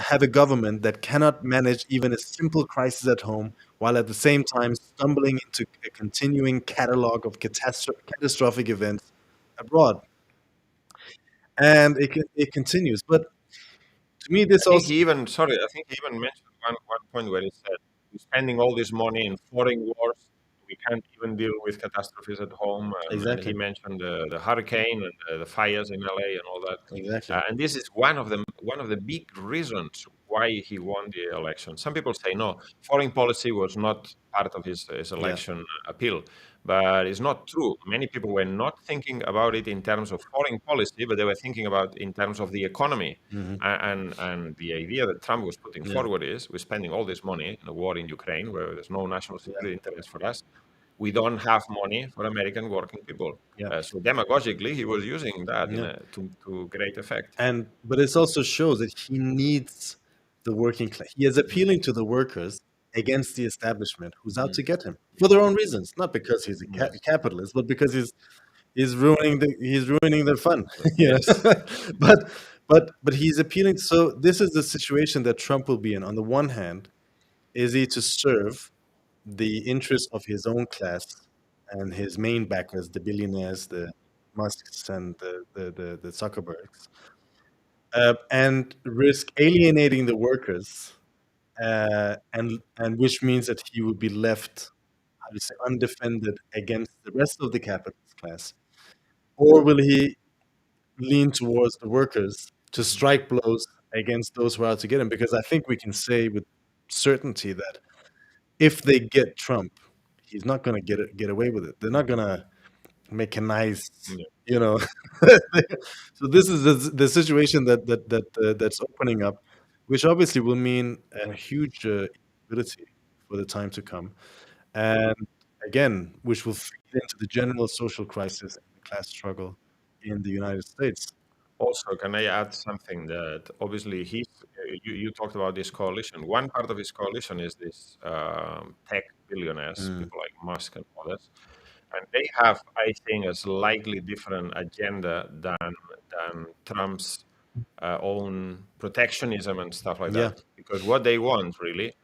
have a government that cannot manage even a simple crisis at home, while at the same time stumbling into a continuing catalog of catastrophic events abroad. And it continues. But to me, I this think also, he even, sorry, I think he even mentioned one point where he said, we're spending all this money in foreign wars. We can't even deal with catastrophes at home. And he exactly, mentioned the hurricane and the fires in LA and all that. exactly, And this is one of the big reasons why he won the election. Some people say no, foreign policy was not part of his yeah, election appeal, but it's not true. Many people were not thinking about it in terms of foreign policy, but they were thinking about in terms of the economy. hmm, And the idea that Trump was putting yeah, forward is we're spending all this money in a war in Ukraine where there's no national yeah, security interest for us. We don't have money for American working people. yeah, So demagogically, he was using that yeah. to great effect. And but it also shows that he needs the working class. He is Mm, appealing to the workers against the establishment who's out mm, to get him for their own reasons, not because he's a yes, capitalist, but because he's ruining their fun. you know? yes, but he's appealing. So this is the situation that Trump will be in. On the one hand, is he to serve the interests of his own class and his main backers, the billionaires, the Musks and the Zuckerbergs, and risk alienating the workers, and which means that he would be left, how do you say, undefended against the rest of the capitalist class, or will he lean towards the workers to strike blows against those who are out to get him? Because I think we can say with certainty that if they get Trump, he's not going to get away with it. They're not going to make a nice, yeah. you know. So this is the situation that's opening up, which obviously will mean a huge instability for the time to come, and again, which will feed into the general social crisis and the class struggle in the United States. Also, can I add something that obviously you talked about this coalition. One part of his coalition is this tech billionaires, Mm, people like Musk and others, and they have, I think, a slightly different agenda than Trump's own protectionism and stuff like yeah, that. Because what they want really,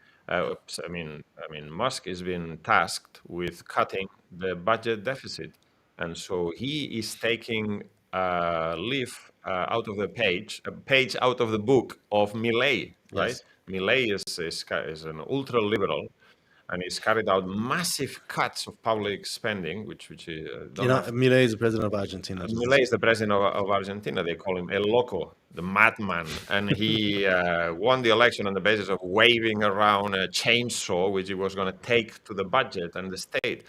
Musk has been tasked with cutting the budget deficit, and so he is taking a leaf out of the page, a page out of the book of Milei, right? yes. Milei is an ultra liberal, and he's carried out massive cuts of public spending, which You don't know, have. Milei is the president of Argentina. Just to Milei say. is the president of Argentina. They call him El Loco, the madman. And he won the election on the basis of waving around a chainsaw, which he was going to take to the budget and the state.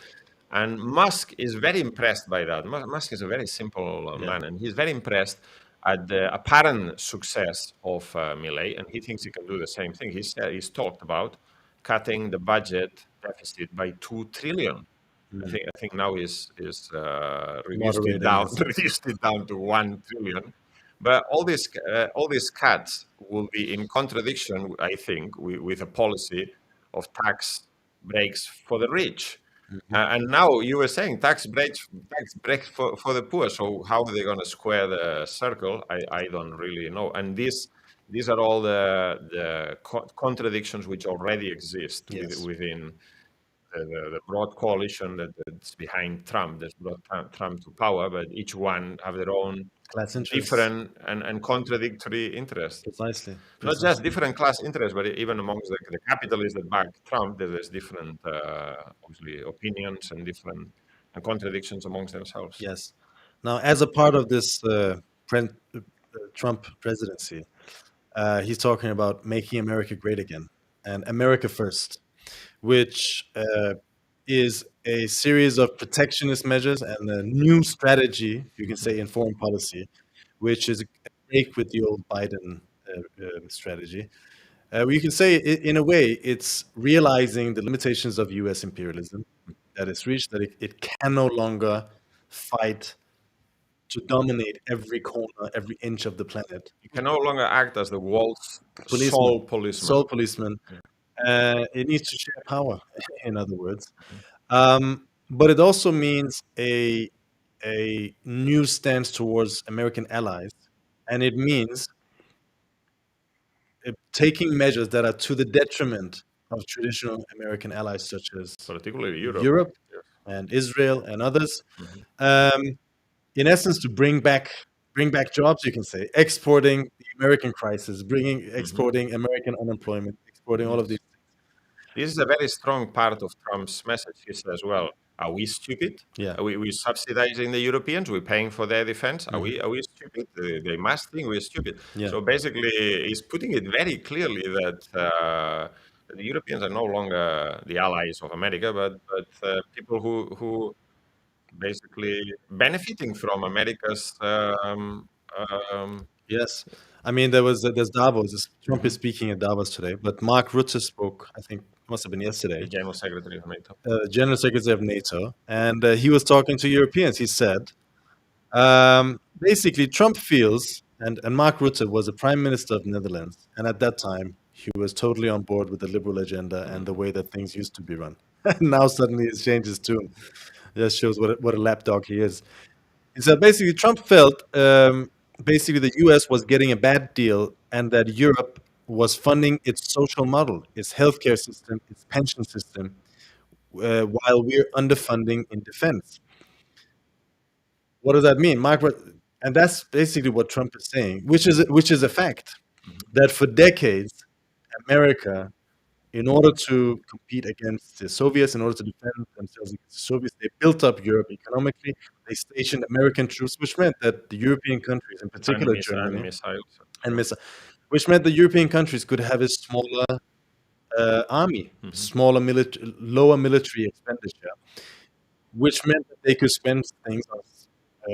And Musk is very impressed by that. Musk is a very simple Yeah. man, and he's very impressed at the apparent success of Milei, and he thinks he can do the same thing. He's talked about cutting the budget deficit by 2 trillion. Mm. I think now is reduced it Moderating down is reduced it down to 1 trillion. But all these cuts will be in contradiction, I think, with a policy of tax breaks for the rich. And now you were saying tax breaks for the poor. So how are they going to square the circle? I don't really know. And these are all the contradictions which already exist yes, within the broad coalition that's behind Trump, that's brought Trump to power, but each one have their own class interests. different and contradictory interests. Precisely, Not just precisely. different class interests, but even amongst the capitalists that back Trump, there's different, obviously, opinions and different and contradictions amongst themselves. Yes. Now, as a part of this Trump presidency, he's talking about making America great again and America first, which is a series of protectionist measures and a new strategy, you can say, in foreign policy, which is a break with the old Biden strategy. You can say, in a way, it's realizing the limitations of U.S. imperialism that it's reached, that it can no longer fight to dominate every corner, every inch of the planet. You can no longer act as the world's Policeman, sole policeman. sole policeman. Yeah. It needs to share power, in other words. But it also means a new stance towards American allies, and it means taking measures that are to the detriment of traditional American allies such as Particularly Europe. Europe Yes. and Israel and others. Mhm. Um, in essence, to bring back jobs, you can say, exporting the American crisis, bringing Mhm. exporting American unemployment, exporting all of these. Yes. This is a very strong part of Trump's message. He says, "Well, are we stupid? Yeah. Are we subsidizing the Europeans? We're paying for their defense. Are Mhm. we stupid? They must think we're stupid." Yeah. So basically, he's putting it very clearly that the Europeans are no longer the allies of America, but people who basically benefiting from America's. Yes. I mean, there's Davos. Trump is Mhm. speaking at Davos today, but Mark Rutte spoke, I think, must have been The yesterday, General Secretary of NATO. General Secretary of NATO, and he was talking to Europeans. He said, basically, Trump feels, and Mark Rutte was the Prime Minister of Netherlands, and at that time, he was totally on board with the liberal agenda and the Mhm. way that things used to be run. Now suddenly it's changed his tune. That shows what a lapdog he is. So basically, Trump felt basically the U.S. was getting a bad deal, and that Europe was funding its social model, its healthcare system, its pension system, while we're underfunding in defense. What does that mean, Margaret? And that's basically what Trump is saying, which is a fact Mhm. that for decades, America, in order to compete against the Soviets, in order to defend themselves against the Soviets, they built up Europe economically. They stationed American troops, which meant that the European countries, in particular And Germany, missiles. and Yeah. which meant the European countries could have a smaller army, Mhm. lower military expenditure, which meant that they could spend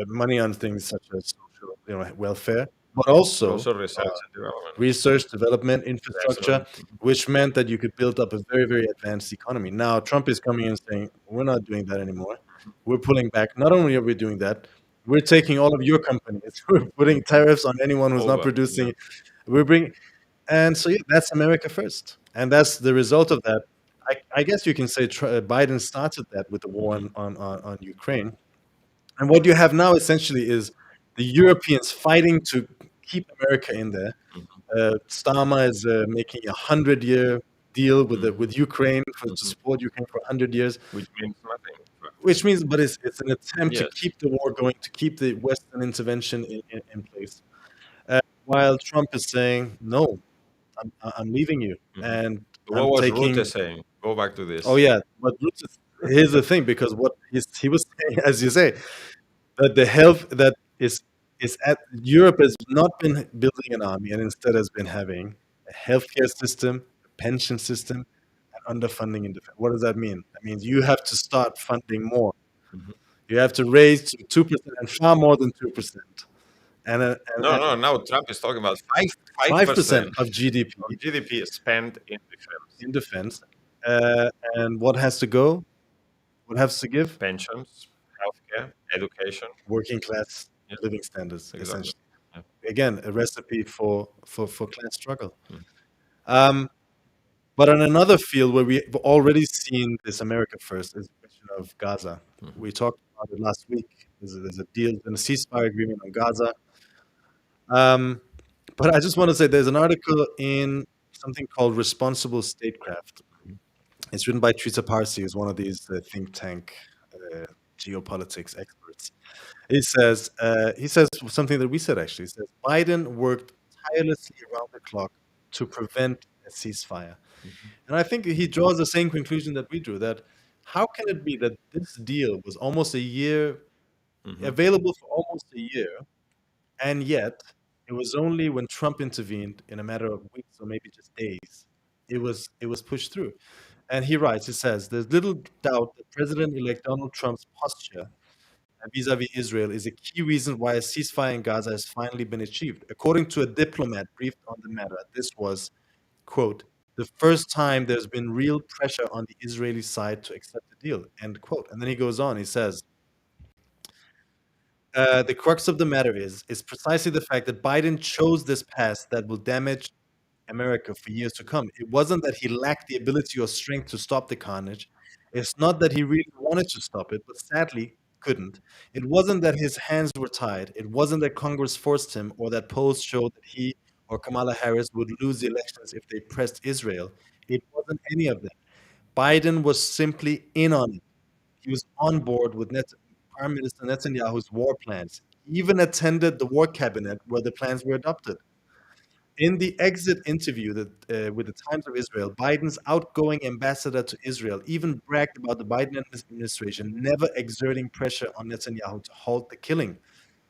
money on things such as social, welfare, but But also also research and development. research, development, infrastructure, Investment. which meant that you could build up a very, very advanced economy. Now, Trump is coming and saying, we're not doing that anymore. We're pulling back. Not only are we doing that, we're taking all of your companies. We're putting tariffs on anyone who's not Over. Yeah. producing. We're bringing, and so yeah, that's America first, and that's the result of that. I guess you can say Biden started that with the war Mhm. on Ukraine, and what you have now essentially is the Europeans fighting to keep America in there. Mhm. Starmer is making 100-year deal with Mhm. Ukraine to Mhm. support Ukraine for 100 years, Which means nothing. which means, but it's an attempt to Yes. keep the war going, to keep the Western intervention in place. While Trump is saying, no, I'm leaving you, Mhm. and What I'm was Rutte taking. saying? Go back to Oh this. yeah, but here's the thing, because what he was saying, as you say, that the health that is at Europe has not been building an army, and instead has been having a healthcare system, a pension system, and underfunding in defense. What does that mean? That means you have to start funding more. Mhm. You have to raise to 2% and far more than 2%. No, no. Now Trump is talking about five 5% percent of GDP of GDP is spent in defense, in defense. And what has to go? What has to give? pensions, healthcare, education. Working class Yeah, living standards, exactly. essentially. Yeah. Again, a recipe for class struggle. Mhm. Um, but on another field where we've already seen this America first is the question of Gaza. Mhm. We talked about it last week. There's a deal and a ceasefire agreement on Gaza. Um, but I just want to say there's an article in something called Responsible Statecraft. It's written by Teresa Parsi, who's one of these think tank uh, geopolitics experts. He says something that we said actually. He says Biden worked tirelessly around the clock to prevent a ceasefire, Mhm. and I think he draws the same conclusion that we drew. That how can it be that this deal was almost a year Mhm. available for almost a year, and yet it was only when Trump intervened in a matter of weeks or maybe just days, it was pushed through. And he writes, he says, there's little doubt that President-elect Donald Trump's posture vis-a-vis Israel is a key reason why a ceasefire in Gaza has finally been achieved. According to a diplomat briefed on the matter, this was, quote, the first time there's been real pressure on the Israeli side to accept the deal, end quote. And then he goes on, he says, the crux of the matter is precisely the fact that Biden chose this path that will damage America for years to come. It wasn't that he lacked the ability or strength to stop the carnage. It's not that he really wanted to stop it, but sadly couldn't. It wasn't that his hands were tied. It wasn't that Congress forced him or that polls showed that he or Kamala Harris would lose the elections if they pressed Israel. It wasn't any of that. Biden was simply in on it. He was on board with Prime Minister Netanyahu's war plans. He even attended the war cabinet where the plans were adopted. In the exit interview with the Times of Israel, Biden's outgoing ambassador to Israel even bragged about the Biden administration never exerting pressure on Netanyahu to halt the killing.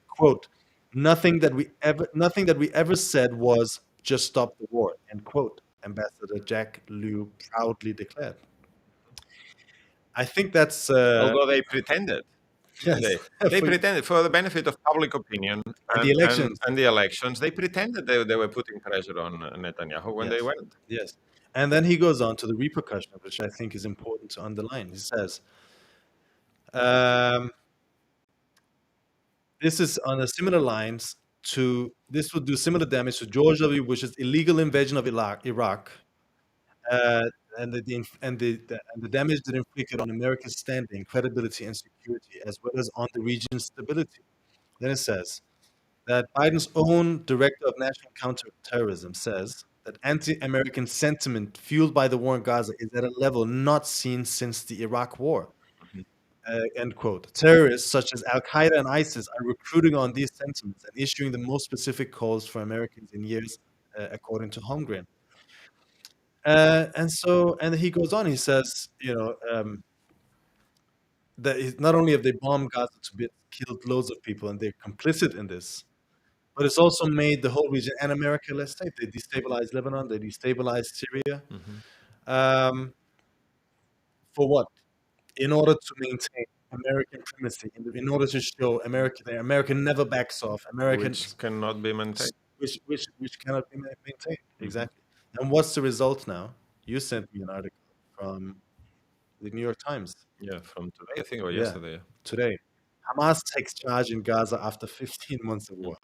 "Quote, nothing that we ever said was just stop the war," end quote, Ambassador Jack Lew proudly declared. I think that's Although they pretended, didn't yes, they? They for pretended for the benefit of public opinion and the and and, elections. and the elections. They pretended they were putting pressure on Netanyahu when they Yes, weren't. yes. And then he goes on to the repercussion, which I think is important to underline. He says, um, this is on a similar lines to this would do similar damage to George W. Bush's illegal invasion of Iraq, uh, and the damage that inflicted on America's standing, credibility, and security, as well as on the region's stability. Then it says that Biden's own director of national counterterrorism says that anti-American sentiment fueled by the war in Gaza is at a level not seen since the Iraq War. Mhm. End quote. Terrorists such as Al Qaeda and ISIS are recruiting on these sentiments and issuing the most specific calls for Americans in years, according to Holmgren. And he goes on. He says, not only have they bombed Gaza to bits, killed loads of people, and they're complicit in this, but it's also made the whole region and America less safe. They destabilized Lebanon. They destabilized Syria. Mhm. Um, for what? In order to maintain American primacy, in order to show America never backs off. Which cannot be maintained. Which cannot be maintained. Mhm. Exactly. And what's the result now? You sent me an article from the New York Times. Yeah, from today, I think, or Yeah, yesterday. today. Hamas takes charge in Gaza after 15 months of war.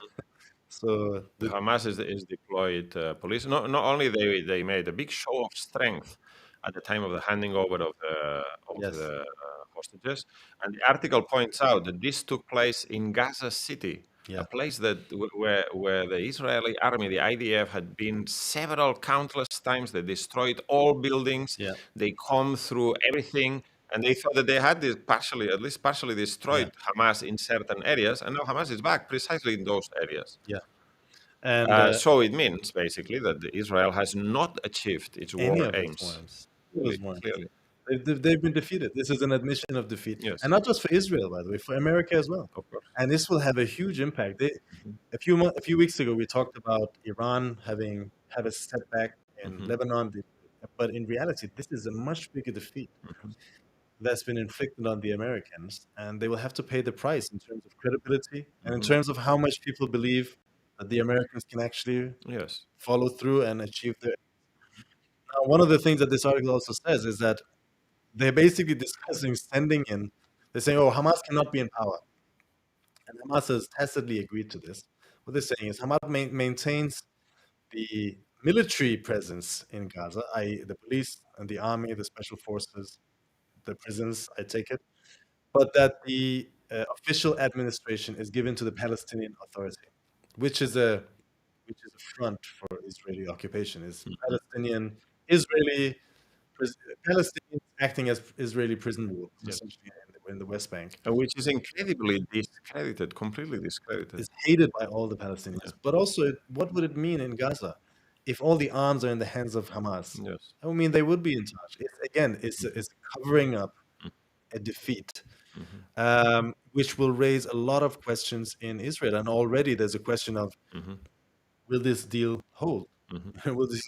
So The Hamas is deployed police. Not only they made a big show of strength at the time of the handing over yes, the hostages, and the article points out that this took place in Gaza City, a yeah, place that where the Israeli army, the IDF, had been several countless times. They destroyed all buildings. yeah, They combed through everything. And they thought that they had this at least partially yeah, destroyed Hamas in certain areas, and now Hamas is back precisely in those areas. yeah. And So it means basically that Israel has not achieved its any war of those aims. worms, Clearly, clearly. they've been defeated. This is an admission of defeat, and Yes, not just for Israel, by the way, for America as well. of course. And this will have a huge impact. Mhm. A few weeks ago, we talked about Iran having had a setback in Mhm. Lebanon. But in reality, this is a much bigger defeat Mhm. that's been inflicted on the Americans, and they will have to pay the price in terms of credibility and in Mhm. terms of how much people believe that the Americans can actually Yes. follow through and achieve their. Now, one of the things that this article also says is that they're basically discussing sending in. They're saying, "Oh, Hamas cannot be in power," and Hamas has tacitly agreed to this. What they're saying is Hamas maintains the military presence in Gaza, i.e., the police and the army, the special forces, the prisons. I take it, but that the official administration is given to the Palestinian Authority, which is a front for Israeli occupation. Is Mhm. Palestinian Israeli pris- Palestinians acting as Israeli prison wards, Yes. essentially in the West Bank, And which is incredibly discredited, completely discredited. is hated by all the Palestinians. Yeah. But also, what would it mean in Gaza if all the arms are in the hands of Hamas? Yes. I mean, they would be in charge. Again, Mhm. it's covering up a defeat, Mhm. which will raise a lot of questions in Israel. And already there's a question of, Mhm. will this deal hold? Mhm. Will this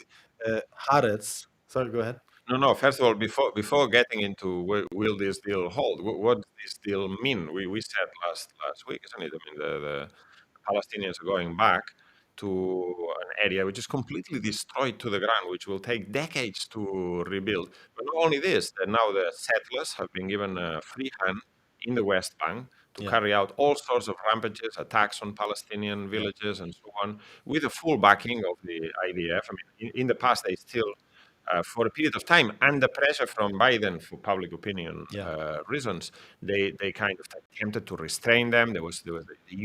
Haaretz? Sorry, go ahead. No, no. First of all, before getting into will this deal hold, what does this deal mean? We said last week, isn't it? I mean, the Palestinians are going back to an area which is completely destroyed to the ground, which will take decades to rebuild. But not only this, that now the settlers have been given a free hand in the West Bank to Yeah, carry out all sorts of rampages, attacks on Palestinian yeah, villages, and so on, with the full backing of the IDF. I mean, in the past, they still for a period of time, under pressure from Biden for public opinion yeah, reasons, they kind of attempted to restrain them. There was the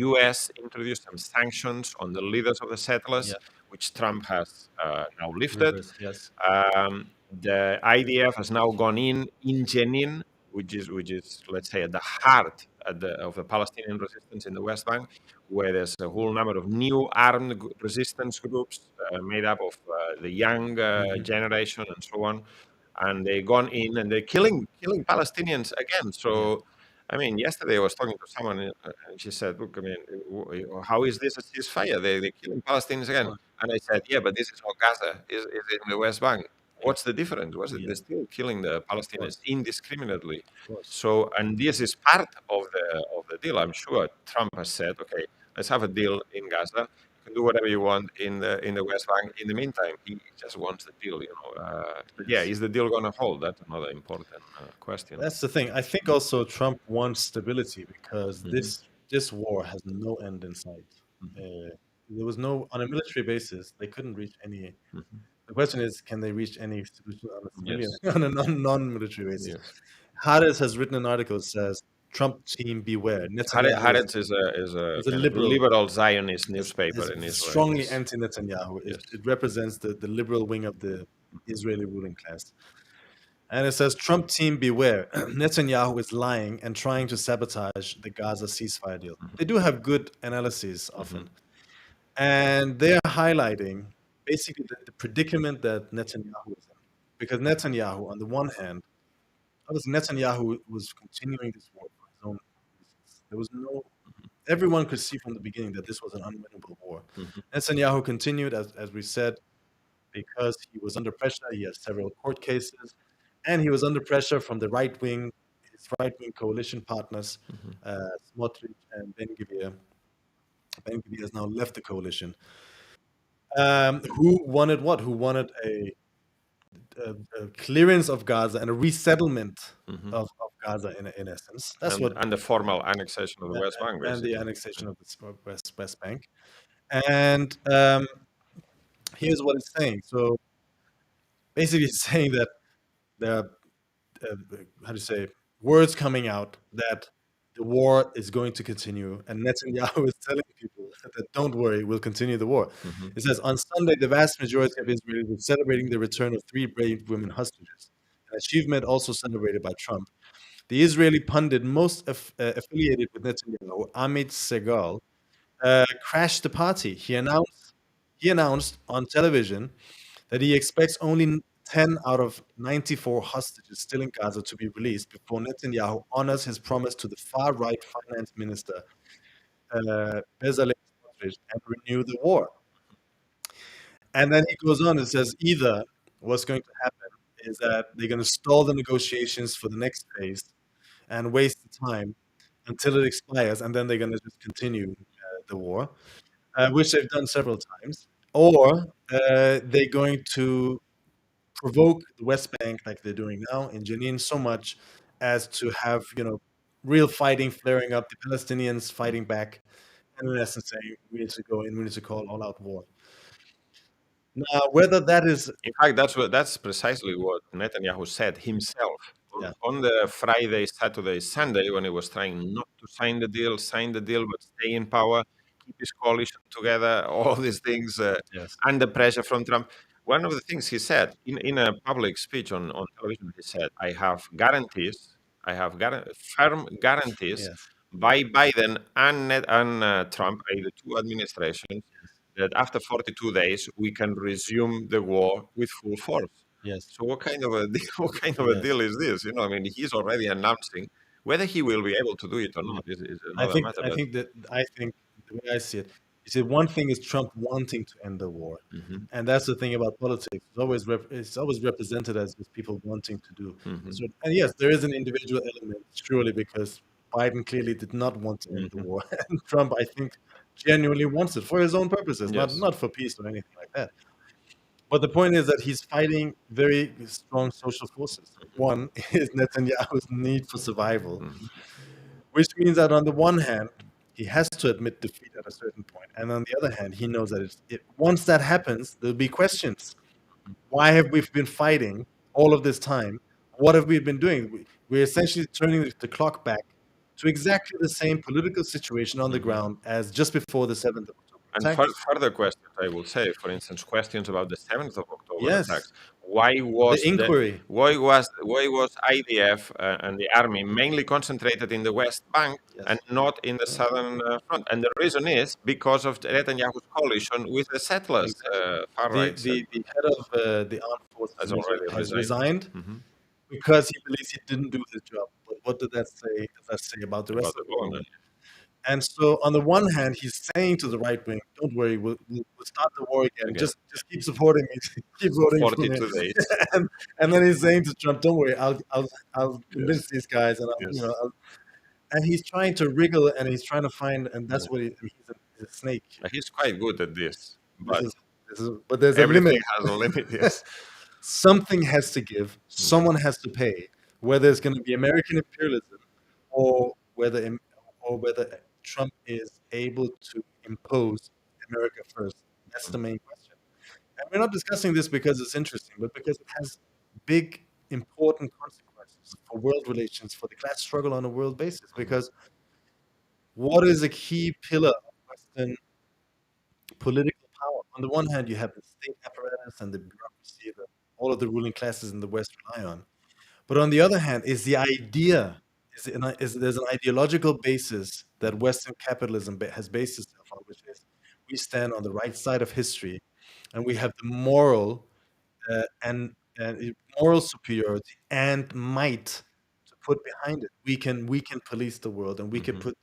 U.S. introduced some sanctions on the leaders of the settlers, yeah. which Trump has now lifted. Reverse, yes. The IDF has now gone in Jenin, which is let's say at the heart of the Palestinian resistance in the West Bank, where there's a whole number of new armed resistance groups made up of the young Hmm. generation and so on, and they've gone in and they're killing Palestinians again. Yeah, So. I mean, yesterday I was talking to someone and she said, "Look, I mean, how is this a ceasefire? They're killing Palestinians of again." course. And I said, "Yeah, but this is not Gaza. Is in the West Bank. Yeah, What's the difference? Was it yeah, they're still killing the of Palestinians course, indiscriminately?" of course. So, and this is part of the deal. I'm sure Trump has said, "Okay, let's have a deal in Gaza. You can do whatever you want in the West Bank. In the meantime, he just wants the deal, you know." But yeah, Yes. is the deal going to hold? That's another important question. That's the thing. I think also Trump wants stability because Hmm. this war has no end in sight. Uh, there was no on a military basis. They couldn't reach any. Hmm. The question is, can they reach any solution on a civilian Yes, on a non-military basis? yes. Haaretz has written an article that says, "Trump team beware." Netanyahu Haaretz is a is a kind of liberal. liberal Zionist Is newspaper in Israel. strongly Yes, anti-Netanyahu. yes. It represents the liberal wing of the Israeli ruling class. And it says, Trump team beware. Netanyahu is lying and trying to sabotage the Gaza ceasefire deal. They do have good analyses Hmm. often. And they're highlighting basically the predicament that Netanyahu is in. Because Netanyahu, on the one hand, obviously Netanyahu was continuing this war for his own reasons. There was no, everyone could see from the beginning that this was an unwinnable war. Hmm. Netanyahu continued, as we said, because he was under pressure. He has several court cases, and he was under pressure from the right wing, his right wing coalition partners, Hmm. Smotrich and Ben Gvir. Ben Gvir has now left the coalition. Who wanted what? Who wanted a clearance of Gaza and a resettlement Hmm. of Gaza in essence. That's and what, and the formal annexation of the West Bank, and the basically. annexation of the West Bank. And here's what it's saying. So basically, it's saying that there are uh, how do you say words coming out that the war is going to continue, and Netanyahu is telling people that don't worry, we'll continue the war. Hmm. It says on Sunday, the vast majority of Israelis were celebrating the return of three brave women hostages, an achievement also celebrated by Trump. The Israeli pundit most affiliated with Netanyahu, Amit Segal, crashed the party. He announced on television that he expects only 10 out of 94 hostages still in Gaza to be released before Netanyahu honors his promise to the far right finance minister, Bezalel Smotrich, and renew the war. And then he goes on and says either what's going to happen is that they're going to stall the negotiations for the next phase and waste the time until it expires, and then they're going to just continue the war, which they've done several times. Or they're going to provoke the West Bank, like they're doing now in Jenin, so much as to have real fighting flaring up, the Palestinians fighting back, and in essence saying we need to go in, we need to call all out war. Now, whether that is In fact, that's precisely what Netanyahu said himself yeah, on the Friday, Saturday, Sunday when he was trying not to sign the deal, but stay in power, keep his coalition together, all these things, yes, under pressure from Trump. One of the things he said in a public speech on television, he said, "I have guarantees, firm guarantees yes, by Biden and Trump, the two administrations, that after 42 days we can resume the war with full force." yes, So what kind of a deal, what kind of a yes. deal is this? I mean, he's already announcing whether he will be able to do it or Yeah. not is I another think matter. I But think that I think the way I see it, you see, one thing is Trump wanting to end the war, hmm and that's the thing about politics. It's always represented as just people wanting to do. hmm And yes, there is an individual element, surely, because Biden clearly did not want to end the hmm war, and Trump, I think, genuinely wants it for his own purposes, not yes, not for peace or anything like that. But the point is that he's fighting very strong social forces. One is Netanyahu's need for survival, hmm which means that on the one hand, he has to admit defeat at a certain point, and on the other hand, he knows that once that happens, there'll be questions. Why have we been fighting all of this time? What have we been doing? We're essentially turning the clock back to exactly the same political situation on the hmm ground as just before the 7th of October And attacks. further questions, I will say, for instance, questions about the 7th of October Yes, attacks. Why the was the inquiry. why was IDF and the army mainly concentrated in the West Bank Yes. and not in the southern front? And the reason is because of Netanyahu's coalition with the settlers, Exactly. far The right the the head of the armed forces has in Israel already has resigned. resigned hmm because he believes he didn't do his job. But what did that say? Does that say about the About rest the of the government. government? And so, on the one hand, he's saying to the right wing, "Don't worry, we'll start the war again. Again, Just keep supporting me, keep for voting for me." 42 days. and and then he's saying to Trump, "Don't worry, I'll convince Yes, these guys, and yes. and he's trying to wriggle, and he's trying to find, and that's what he's a snake. He's quite good at this, This but is this is, but there's a limit. everything has a limit. Yes. Something has to give. Mhm. Someone has to pay. Whether it's going to be American imperialism, or whether Trump is able to impose America first. That's the main question. And we're not discussing this because it's interesting, but because it has big, important consequences for world relations, for the class struggle on a world basis. Mhm. Because what is a key pillar of Western political power? On the one hand, you have the state apparatus and the bureaucracy that all of the ruling classes in the West rely on. But on the other hand, is the idea is there's an ideological basis that Western capitalism has based itself on, which is we stand on the right side of history, and we have the moral moral superiority and might to put behind it. We can police the world, and we can Mhm. put.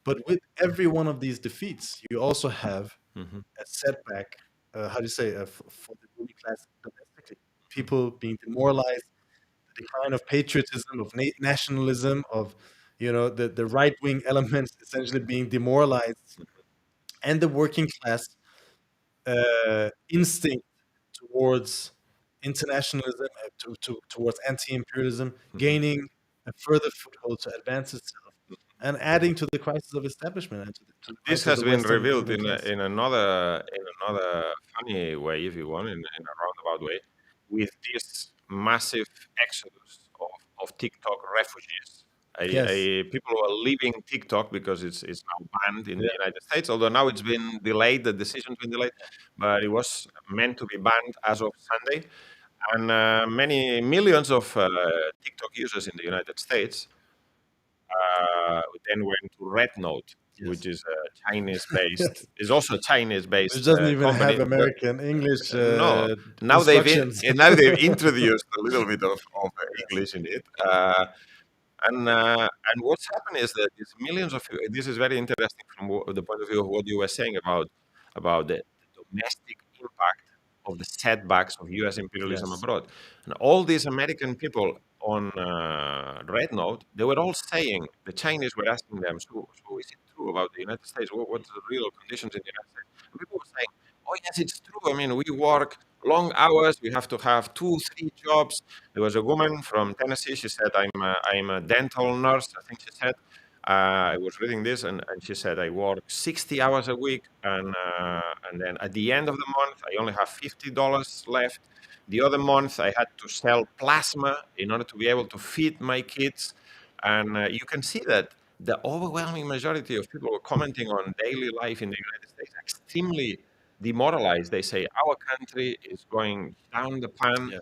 But with every one of these defeats, you also have Mhm. a setback. How do you say for the ruling class domestically? People being demoralized, decline of patriotism, of nationalism, of the right wing elements essentially being demoralized, and the working class instinct towards internationalism, towards anti-imperialism, Mhm. gaining a further foothold to advance itself, and adding to the crisis of establishment and to the This crisis of has the been Western revealed ruling class. in another funny way, if you want, in a roundabout way, with this massive exodus of TikTok refugees. Yes. People who are leaving TikTok because it's now banned in the Yeah. United States. Although now it's been delayed, the decision's been delayed, but it was meant to be banned as of Sunday. And many millions of TikTok users in the United States then went to Red Note, which Yes. is a Chinese-based, Yes. is also a Which Chinese-based doesn't even have company. But American English no, instructions. now they've introduced a little bit of Yes. English in it. And what's happened is that these millions of this is very interesting from the point of view of what you were saying about the domestic impact of the setbacks of U.S. imperialism Yes. abroad. And all these American people on Red Note, they were all saying, the Chinese were asking them, so is it true about the United States? What's the real conditions in the United States? And people were saying, oh, yes, it's true. I mean, we work long hours. We have to have 2, 3 jobs. There was a woman from Tennessee. She said, I'm a dental nurse, I think she said. I was reading this, and she said, I work 60 hours a week, and then at the end of the month, I only have $50 left. The other month, I had to sell plasma in order to be able to feed my kids. And you can see that the overwhelming majority of people commenting on daily life in the United States are extremely demoralized. They say our country is going down the pan, Yes.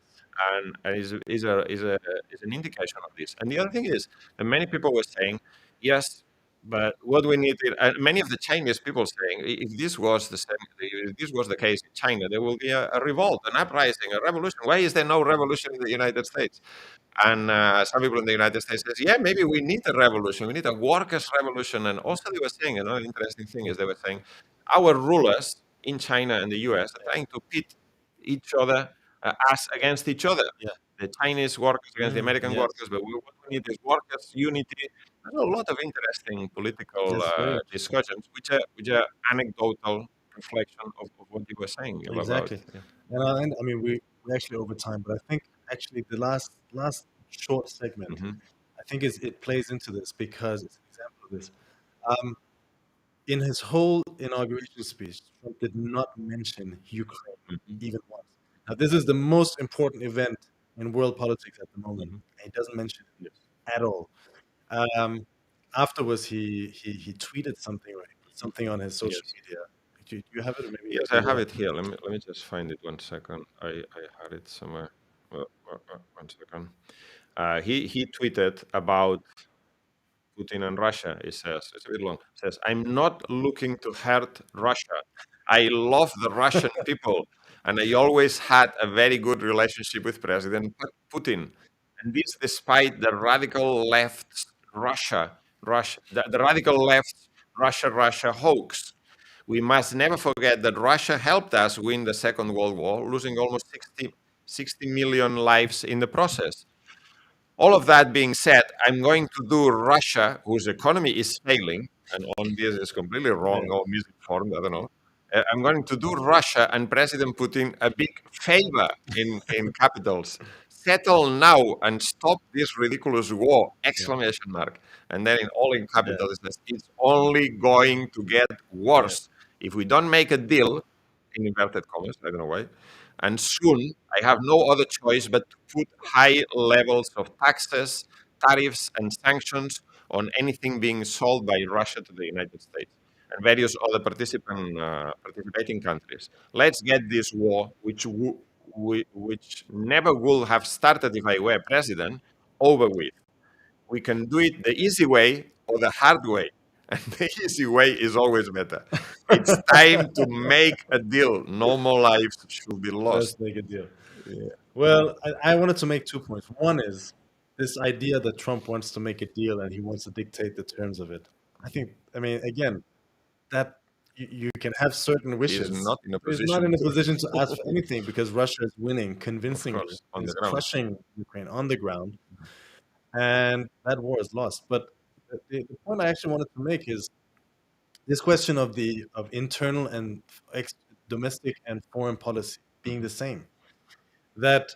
and is an indication of this. And the other thing is, and many people were saying, yes, but what we need, and many of the Chinese people saying, if this was the same, if this was the case in China, there will be a revolt, an uprising, a revolution. Why is there no revolution in the United States? And some people in the United States says, yeah, maybe we need a revolution. We need a workers' revolution. And also they were saying, another interesting thing is they were saying, our rulers in China and the US are trying to pit each other, us against each other. Yeah. The Chinese workers against the American Yes. workers, but what we need is workers' unity. There's a lot of interesting political Yes. Very interesting. discussions, which are anecdotal reflection of what you were saying about. Exactly. And I mean, we actually over time, but I think actually the last short segment, Hmm. I think is it plays into this because it's an example of this. Um, in his whole inauguration speech, Trump did not mention Ukraine Hmm. even once. Now, this is the most important event in world politics at the moment, Hmm. and he doesn't mention Yes. it at all. Um, Afterwards, he tweeted something, or he put something on his social Yes. media. Do you have it, or maybe Yes, I you have will? it here. Let me just find it 1 second. I had it somewhere. 1 second. He tweeted about Putin and Russia. It says, it's a bit long. It says, I'm not looking to hurt Russia. I love the Russian people, and I always had a very good relationship with President Putin. And this despite the radical left's the radical left's Russia hoax. We must never forget that Russia helped us win the Second World War, losing almost 60 million lives in the process. All of that being said, I'm going to do Russia, whose economy is failing, and on this is completely Yeah, wrong or misinformed, I don't know. I'm going to do Russia and President Putin a big favor in capitals. Settle now and stop this ridiculous war! yeah, Exclamation mark. And then in all in yeah, capitals, it says, it's only going to get yeah. worse. If we don't make a deal, in inverted commas, I don't know why. And soon, I have no other choice but to put high levels of taxes, tariffs, and sanctions on anything being sold by Russia to the United States and various other participating countries. Let's get this war, which never would have started if I were president, over with. We can do it the easy way or the hard way. And the easy way is always better. It's time to make a deal. No more lives should be Let's lost. make a deal. Yeah. Well, I wanted to make 2 points. One is this idea that Trump wants to make a deal and he wants to dictate the terms of it. I mean, again, that you can have certain He is wishes, not in a but he's not in position a to, position to ask for anything because Russia is winning of convincingly. course, on the Is ground. crushing Ukraine on the ground, and that war is lost. But the point I actually wanted to make is this question of the of internal and ex, domestic and foreign policy being the same. That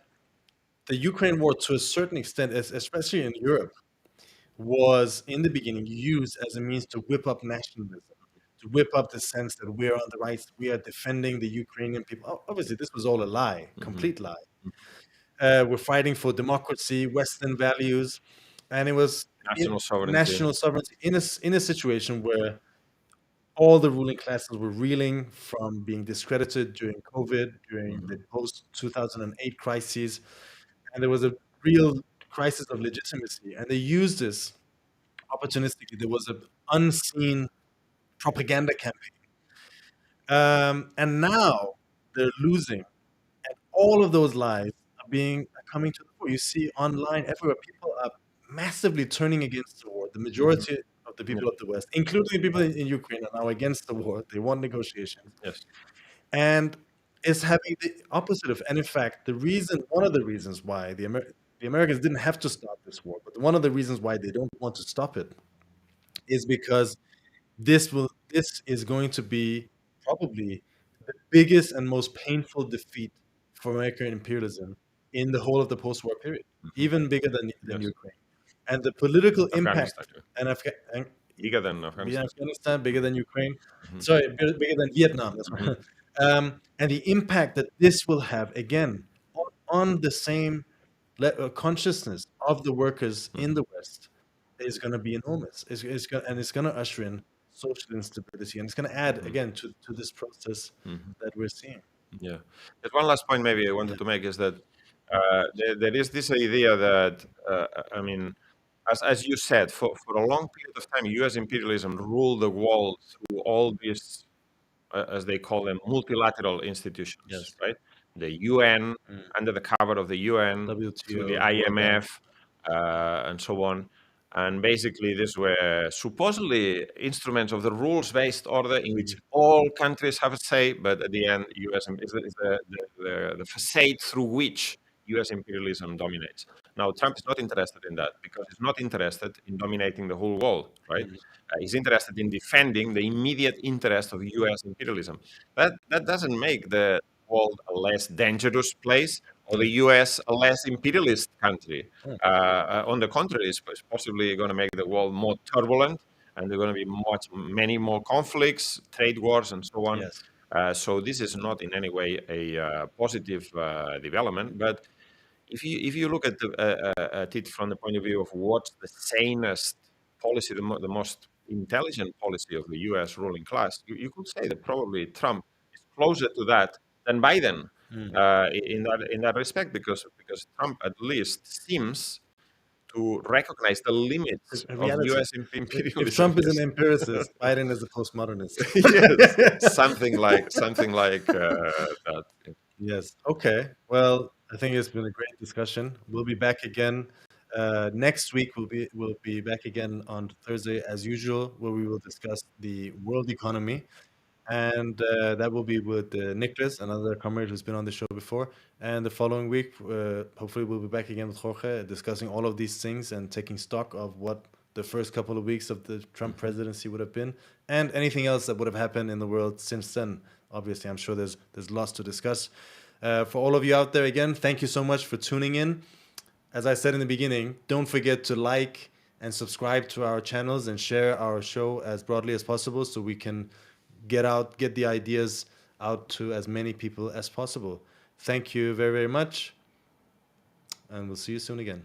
the Ukraine war, to a certain extent, especially in Europe, was in the beginning used as a means to whip up nationalism, to whip up the sense that we are on the right, we are defending the Ukrainian people. Obviously, this was all a lie, Hmm. complete lie. We're fighting for democracy, Western values, and it was National sovereignty. national sovereignty in a situation where all the ruling classes were reeling from being discredited during COVID, during the Hmm. post 2008 crises, and there was a real crisis of legitimacy. And they used this opportunistically. There was an unseen propaganda campaign, and now they're losing, and all of those lies are coming to the fore. You see online everywhere, people are massively turning against the war. The Hmm. majority of the Yeah. people of the West, including the people in Ukraine, are now against the war. They want negotiations. Yes. And is having the opposite of. And in fact, one of the reasons why the Americans didn't have to stop this war, but one of the reasons why they don't want to stop it is because this is going to be probably the biggest and most painful defeat for American imperialism in the whole of the post-war period, Mhm. even bigger than Yes. Ukraine. And the political Afghanistan, impact and, and bigger than yeah, Afghanistan. Afghanistan, bigger than Ukraine. Mhm. Sorry, bigger than Vietnam. That's Mhm. right. And the impact that this will have again on the same consciousness of the workers in Mhm. the West is going to be enormous. It's going to usher in social instability, and it's going to add Mhm. again to this process Mhm. that we're seeing. Yeah. There's one last point maybe I Yeah. wanted to make is that there is this idea that, I mean, as you said, for a long period of time, U.S. imperialism ruled the world through all these, as they call them, multilateral institutions, Yes. right? The UN, Mm. under the cover of the UN, through the WTO, World Bank. IMF, and so on. And basically, these were supposedly instruments of the rules-based order in which Mhm. all countries have a say, but at the end, US is the facade through which US imperialism dominates. Now, Trump is not interested in that because he's not interested in dominating the whole world, right? Mhm. He's interested in defending the immediate interest of US imperialism. That doesn't make the world a less dangerous place or the Yes. US a less imperialist country. Mm. On the contrary, it's possibly going to make the world more turbulent, and there are going to be many more conflicts, trade wars, and so on. Yes. So this is not in any way a positive development. But if you look at it from the point of view of what's the sanest policy, the most intelligent policy of the U.S. ruling class, you could say that probably Trump is closer to that than Biden Mm. in that respect, because Trump at least seems to recognize the limits In of reality, U.S. if imperialism. Trump is an Yes, empiricist, Biden is a postmodernist. yes, something like that. Yes. Okay. Well, I think it's been a great discussion. We'll be back again next week. We'll be back again on Thursday as usual, where we will discuss the world economy, and that will be with Nicholas, another comrade who's been on the show before. And the following week, hopefully, we'll be back again with Jorge, discussing all of these things and taking stock of what the first couple of weeks of the Trump presidency would have been, and anything else that would have happened in the world since then. Obviously, I'm sure there's lots to discuss. For all of you out there, again, thank you so much for tuning in. As I said in the beginning, don't forget to like and subscribe to our channels and share our show as broadly as possible so we can get the ideas out to as many people as possible. Thank you very, very much, and we'll see you soon again.